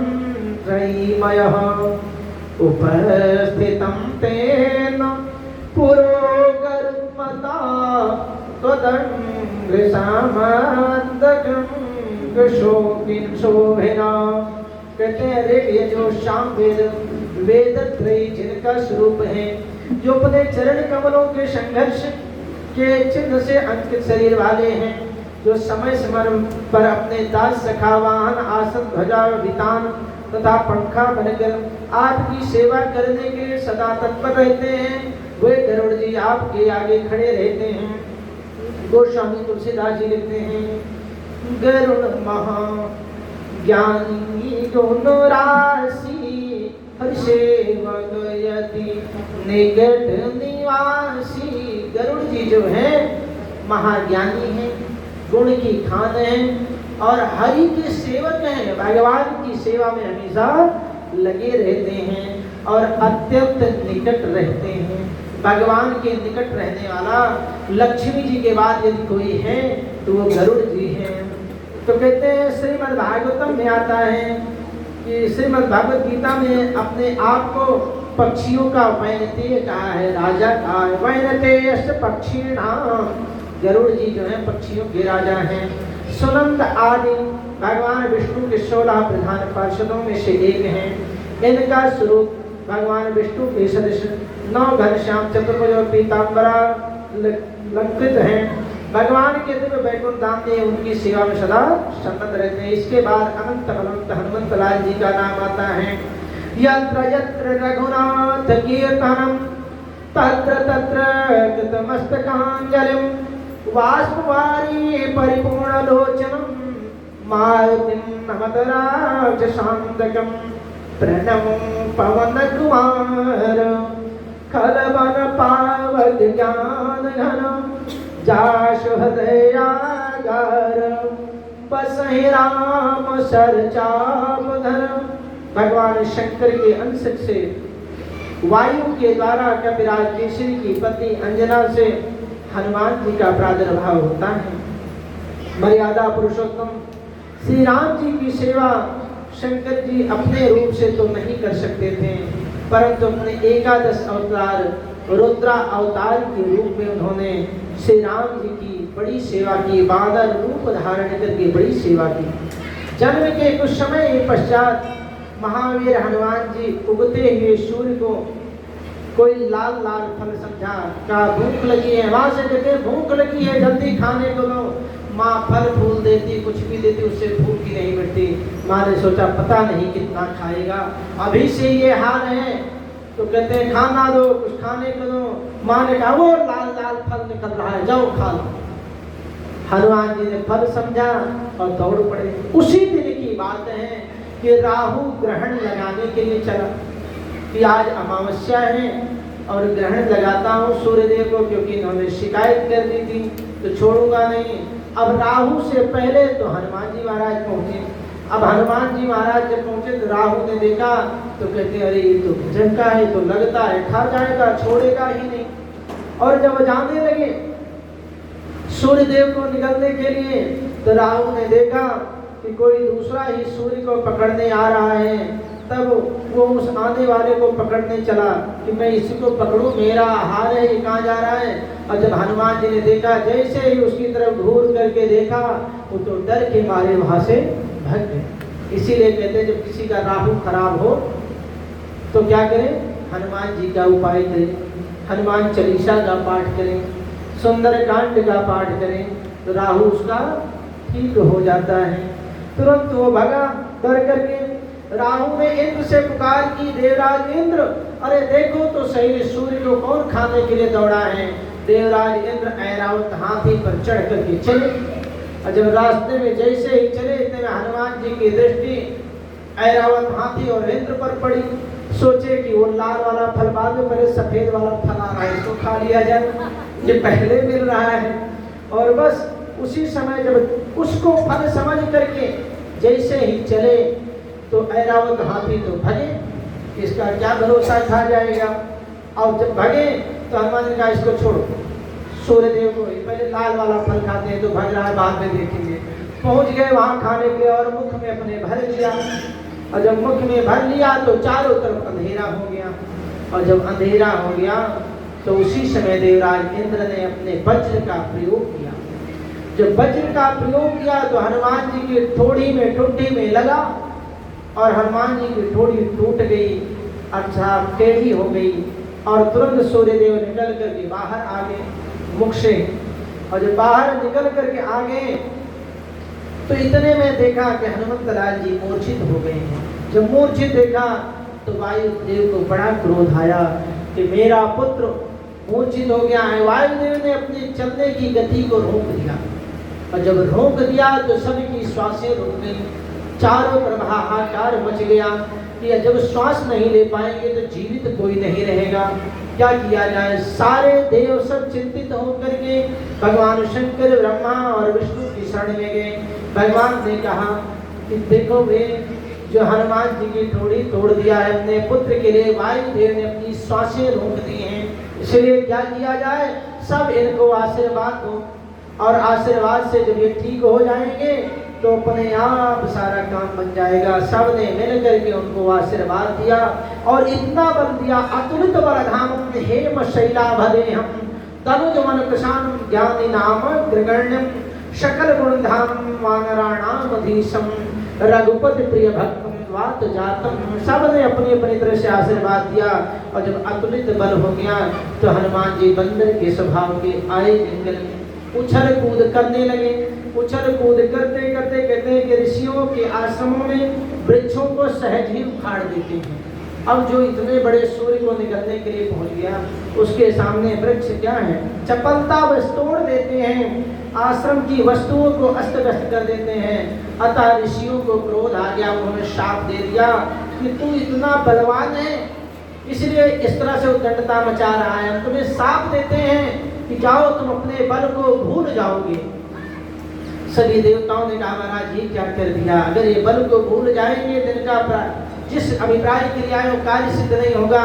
त्रयीमयः उपस्थितं तेन पुरोगरुत्मता शोभिना। कहते हैं रे ये जो शाम वेद वेद त्रयी जिनका स्वरूप है, जो अपने चरण कमलों के संघर्ष के चिन्ह से अंकित शरीर वाले हैं, जो समय समय पर अपने दास सखा वाहन आसन ध्वजा वितान तथा पंखा बनकर आपकी सेवा करने के लिए सदा तत्पर रहते हैं, वे गरुड़ जी आपके आगे खड़े रहते हैं। गोस्वामी तुलसीदास जी लिखते हैं गरुड़ महा ज्ञानी गुण राशि सेवक यति निकट निवासी। गरुड़ जी जो है महाज्ञानी है, गुण की खान है और हरि के सेवक हैं, भगवान की सेवा में हमेशा लगे रहते हैं और अत्यंत निकट रहते हैं। भगवान के निकट रहने वाला लक्ष्मी जी के बाद यदि कोई है तो वो गरुड़ जी हैं। तो कहते हैं श्रीमद् भागवतम में आता है कि श्रीमद् भागवत गीता में अपने आप को पक्षियों का वैनते कहा है, राजा कहा है। वैनते पक्षीणाम, गरुड़ जी जो है पक्षियों के राजा हैं। सुनंद आदि भगवान विष्णु के 16 प्रधान पार्षदों में से एक हैं। इनका स्वरूप भगवान विष्णु के सदृश 9 घनश्याम चतुर्भुज और पीताम्बरा लंकृत हैं। भगवान के दिव्य वैकुंठ धाम में उनकी सेवा में सदा सन्नत रहते हैं। इसके बाद अनंत अनंत हनुमंत लाल जी का नाम आता है। यत्र यत्र रघुनाथ कीर्तनम तत्र तत्र कृतमस्तकांजलिं वाष्पवारी परिपूर्ण लोचनम मारुतिं नमत राजशान्तकं प्रणमो पवन कुमार खलवन पावक ज्ञान घन जाशु हृदयागार बसहि राम सरचापधर। भगवान शंकर के अंश से वायु के द्वारा कपिराज केसरी की पत्नी अंजना से हनुमान जी का प्रादुर्भाव होता है। मर्यादा पुरुषोत्तम श्री राम जी की सेवा शंकर जी अपने रूप से तो नहीं कर सकते थे, परंतु अपने 11 अवतार रुद्रा अवतार के रूप में उन्होंने श्री राम जी की बड़ी सेवा की। बादल रूप धारण करके बड़ी सेवा की। जन्म के कुछ समय पश्चात महावीर हनुमान जी उगते हुए सूर्य को कोई लाल लाल फल समझा, का भूख लगी है, वहां से कहते भूख लगी है जल्दी खाने को लो। माँ फल फूल देती, कुछ भी देती, उससे भूख ही नहीं मिटती। माँ ने सोचा पता नहीं कितना खाएगा, अभी से ये हाल है, तो कहते हैं खाना दो, कुछ खाने को दो। माँ ने कहा वो लाल लाल फल निकल रहा है, जाओ खा लो। हनुमान जी ने फल समझा और दौड़ पड़े। उसी दिन की बात है कि राहु ग्रहण लगाने के लिए चला कि आज अमावस्या है और ग्रहण लगाता हूँ सूर्यदेव को, क्योंकि इन्होंने शिकायत कर दी थी तो छोड़ूंगा नहीं। अब राहु से पहले तो हनुमान जी महाराज पहुंचे। अब हनुमान जी महाराज जब पहुंचे तो राहु ने देखा तो कहते अरे ये तो भजन का है, तो लगता है खा जाएगा, छोड़ेगा ही नहीं। और जब जाने लगे सूर्यदेव को निकलने के लिए तो राहु ने देखा कि कोई दूसरा ही सूर्य को पकड़ने आ रहा है। तब वो उस आने वाले को पकड़ने चला कि मैं इसी को पकड़ूं, मेरा आहार है, ये कहाँ जा रहा है। और जब हनुमान जी ने देखा, जैसे ही उसकी तरफ घूर करके देखा, वो तो डर के मारे वहां से भाग गए। इसीलिए कहते हैं जब किसी का राहु खराब हो तो क्या करें, हनुमान जी का उपाय करें, हनुमान चालीसा का पाठ करें, सुंदर कांड का पाठ करें, तो राहु उसका ठीक हो जाता है। तुरंत वो भगा डर करके। राहु ने इंद्र से पुकार की, देवराज इंद्र, अरे देखो तो सही सूर्य को कौन खाने के लिए दौड़ा है। देवराज इंद्र ऐरावत हाथी पर चढ़ करके चले और जब रास्ते में जैसे ही चले इतने में हनुमान जी की दृष्टि ऐरावत हाथी और इंद्र पर पड़ी। सोचे कि वो लाल वाला फल बाद में, पहले सफेद वाला फल आ रहा है, इसको खा लिया जाए, ये पहले मिल रहा है। और बस उसी समय जब उसको फल समझ करके जैसे ही चले तो ऐरावत हाथी तो भगे, इसका क्या भरोसा खा जाएगा। और जब भगे तो हनुमान ने कहा इसको छोड़ो, सूर्यदेव को पहले लाल वाला फल खाते हैं तो भग रहा है, बाद में देखेंगे। पहुंच गए वहां खाने के लिए और मुख में अपने भर लिया, और जब मुख में भर लिया तो चारों तरफ अंधेरा हो गया। और जब अंधेरा हो गया तो उसी समय देवराज इंद्र ने अपने वज्र का प्रयोग किया। जब वज्र का प्रयोग किया तो हनुमान जी की ठोड़ी में टुंडी में लगा और हनुमान जी की ठोड़ी टूट गई, अर्थात टेढ़ी हो गई। और तुरंत सूर्यदेव निकल करके बाहर आ गए मुख से। और जब बाहर निकल करके आ गए तो इतने में देखा कि हनुमंत लाल जी मूर्छित हो गए हैं। जब मूर्छित देखा तो वायुदेव को बड़ा क्रोध आया कि मेरा पुत्र मूर्छित हो गया है। वायुदेव ने अपने चलने की गति को रोक दिया, और जब रोक दिया तो सबकी श्वासें रुक गई, चारों तरफ हाहाकार मच गया कि जब श्वास नहीं ले पाएंगे तो जीवित कोई नहीं रहेगा, क्या किया जाए। सारे देव सब चिंतित होकर के भगवान शंकर, ब्रह्मा और विष्णु की शरण में गए। भगवान ने कहा कि देखो वे जो हनुमान जी की ठोड़ी तोड़ दिया है अपने पुत्र के लिए, वायुदेव ने अपनी श्वासें रोक दी हैं, इसलिए क्या किया जाए, सब इनको आशीर्वाद दो। और आशीर्वाद से जब ये ठीक हो जाएंगे तो अपने आप सारा काम बन जाएगा। सब ने मिल करके उनको आशीर्वाद दिया और इतना बल दिया, अतुलित बलधाम हेम शैलाभदेहम तनुज मन प्रशान ज्ञानी नाम ग्रगण्यम सकल गुणधाम वानराणाम अधीशम रघुपति प्रिय भक्तम वात जातम। सब ने अपनी अपनी तरह से आशीर्वाद दिया। और जब अतुलित बल हो गया तो हनुमान जी बंदर के स्वभाव के आए जंगल में उछल कूद करने लगे। उछल कूद करते करते कहते हैं कि ऋषियों के आश्रमों में वृक्षों को सहज ही उखाड़ देते हैं। अब जो इतने बड़े सूर्य को निकलने के लिए पहुंच गया, उसके सामने वृक्ष क्या है, चपलता बस तोड़ देते हैं, आश्रम की वस्तुओं को अस्त व्यस्त कर देते हैं। अतः ऋषियों को क्रोध आ गया, उन्होंने शाप दे दिया कि तू इतना बलवान है, इसलिए इस तरह से उद्दंडता मचा रहा है। हम तुम्हें शाप देते हैं कि जाओ तुम अपने बल को भूल जाओगे। सभी देवताओं ने कहा महाराज ये क्या कर दिया, अगर ये बल को भूल जाएंगे तो इनका जिस अभिप्राय के लिए आए वो कार्य सिद्ध नहीं होगा।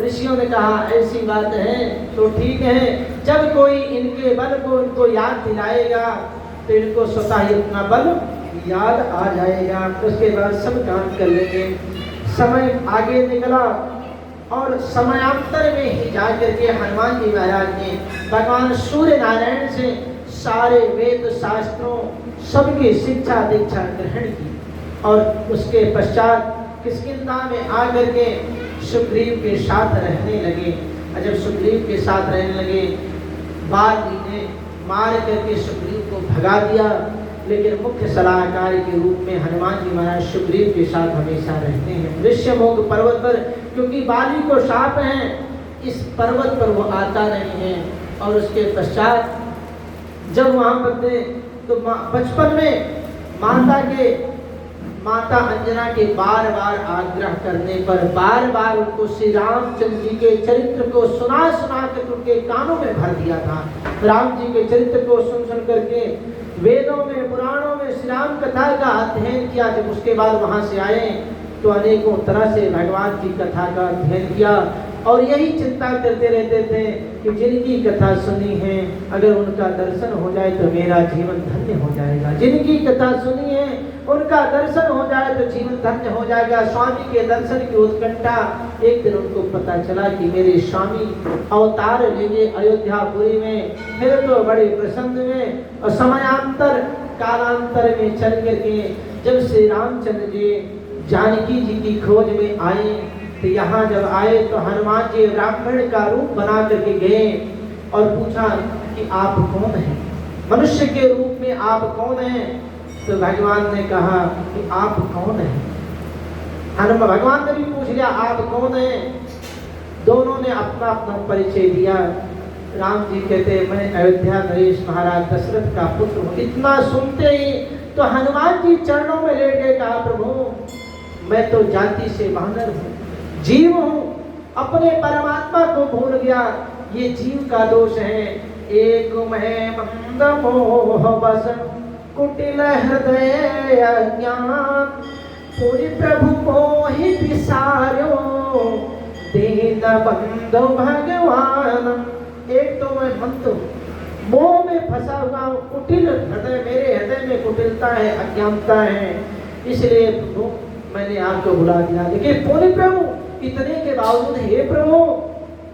ऋषियों ने कहा ऐसी बात है तो ठीक है, जब कोई इनके बल को इनको याद दिलाएगा तो इनको स्वतः ही अपना बल याद आ जाएगा, उसके बाद सब काम कर लेंगे। समय आगे निकला और समयांतर में ही जाकर के हनुमान जी महाराज ने भगवान सूर्य नारायण से सारे वेद शास्त्रों सबकी शिक्षा दीक्षा ग्रहण की। और उसके पश्चात किष्किंधा में आकर के सुग्रीव के साथ रहने लगे। और जब सुग्रीव के साथ रहने लगे, बाली ने मार करके सुग्रीव को भगा दिया, लेकिन मुख्य सलाहकार के रूप में हनुमान जी महाराज सुग्रीव के साथ हमेशा रहते हैं। ऋष्यमुख पर्वत पर, क्योंकि बाली को शाप है, इस पर्वत पर वो आता नहीं है। और उसके पश्चात जब वहां पर थे तो बचपन में माता अंजना के बार बार आग्रह करने पर बार बार उनको श्री रामचंद्र जी के चरित्र को सुना कर उनके कानों में भर दिया था। राम जी के चरित्र को सुन करके वेदों में पुराणों में श्री राम कथा का अध्ययन किया। जब उसके बाद वहां से आए तो अनेकों तरह से भगवान की कथा का अध्ययन किया और यही चिंता करते रहते थे कि जिनकी कथा सुनी है अगर उनका दर्शन हो जाए तो मेरा जीवन धन्य हो जाएगा। जिनकी कथा सुनी है उनका दर्शन हो जाए तो जीवन धन्य हो जाएगा। स्वामी के दर्शन की उत्कंठा, एक दिन उनको पता चला कि मेरे स्वामी अवतार लेंगे अयोध्यापुरी में, फिर तो बड़े प्रसन्न हुए। और समयांतर कालांतर में चल करके जब श्री रामचंद्र जी जानकी जी की खोज में आए तो यहाँ जब आए तो हनुमान जी ब्राह्मण का रूप बना करके गए और पूछा कि आप कौन हैं, मनुष्य के रूप में आप कौन हैं। तो भगवान ने कहा कि आप कौन हैं। भगवान ने भी पूछ लिया आप कौन हैं। दोनों ने अपना अपना परिचय दिया। राम जी कहते मैं अयोध्या नरेश महाराज दशरथ का पुत्र हूँ। इतना सुनते ही तो हनुमान जी चरणों में लेट गए, कहा प्रभु मैं तो जाति से वानर हूँ, जीव हूँ, अपने परमात्मा को भूल गया, ये जीव का दोष है। एक मैं मंद मोह बस कुटिल हृदय अज्ञान, पूरी प्रभु मोहि विसार्यो दीन बंधु भगवान। एक तो मैं मंद मोह में फंसा हुआ हूँ, कुटिल हृदय, मेरे हृदय में कुटिलता है, अज्ञानता है, इसलिए प्रभु मैंने आपको बुला दिया। लेकिन पूरे प्रभु इतने के बावजूद हे प्रभु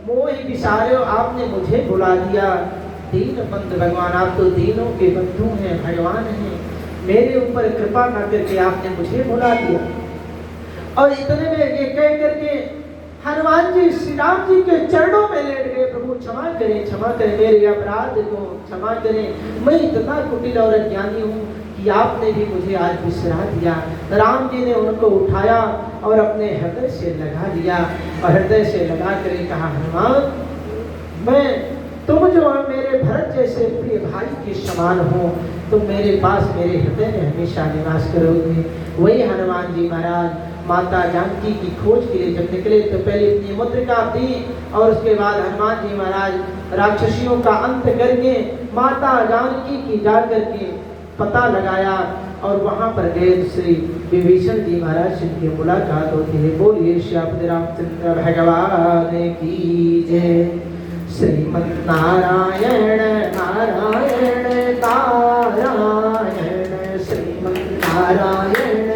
मोहि विसार्यो, आपने मुझे बुला दिया। दीन बंधु भगवान, आप तो दीनों के बंधु हैं, भगवान हैं, मेरे ऊपर कृपा कर करके आपने मुझे बुला दिया। और इतने में ये कह करके हनुमान जी श्री राम जी के चरणों में लेट गए। प्रभु क्षमा करें मेरे अपराध को क्षमा करें, मैं इतना कुटिल और अज्ञानी हूँ कि आपने भी मुझे आज बिसरा दिया। राम जी ने उनको उठाया और अपने हृदय से लगा लिया और हृदय से लगा कर कहा, हनुमान मैं तुम जो मेरे भरत जैसे प्रिय भाई के समान हो, तुम मेरे पास मेरे हृदय में हमेशा निवास करोगे। वही हनुमान जी महाराज माता जानकी की खोज के लिए जब निकले तो पहले अपनी मुद्रिका दी और उसके बाद हनुमान जी महाराज राक्षसियों का अंत करके माता जानकी की जा करके पता लगाया और वहां पर गए श्री विभीषण जी महाराज जिनकी मुलाकात होती है। बोलिए श्री रामचंद्र भगवान की जय। श्रीमन्नारायण नारायण नारायण, श्रीमन्नारायण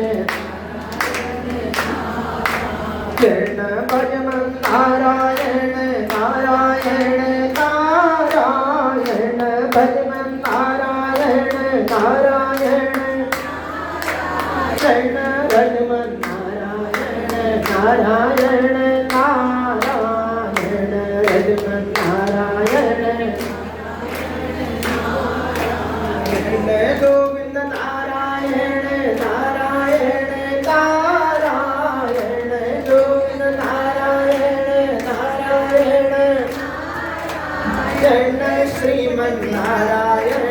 कृष्ण भजमन नारायण नारायण नारायण, भजमन नारायण नारायण कृष्ण भजमन नारायण नारायण नारायण, भजमन नारायण कृष्ण गोविंद नारायण नारायण नारायण, गोविंद नारायण नारायण कृष्ण श्रीमन्नारायण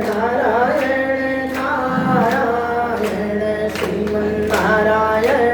नारायण नारायण, श्रीमन्नारायण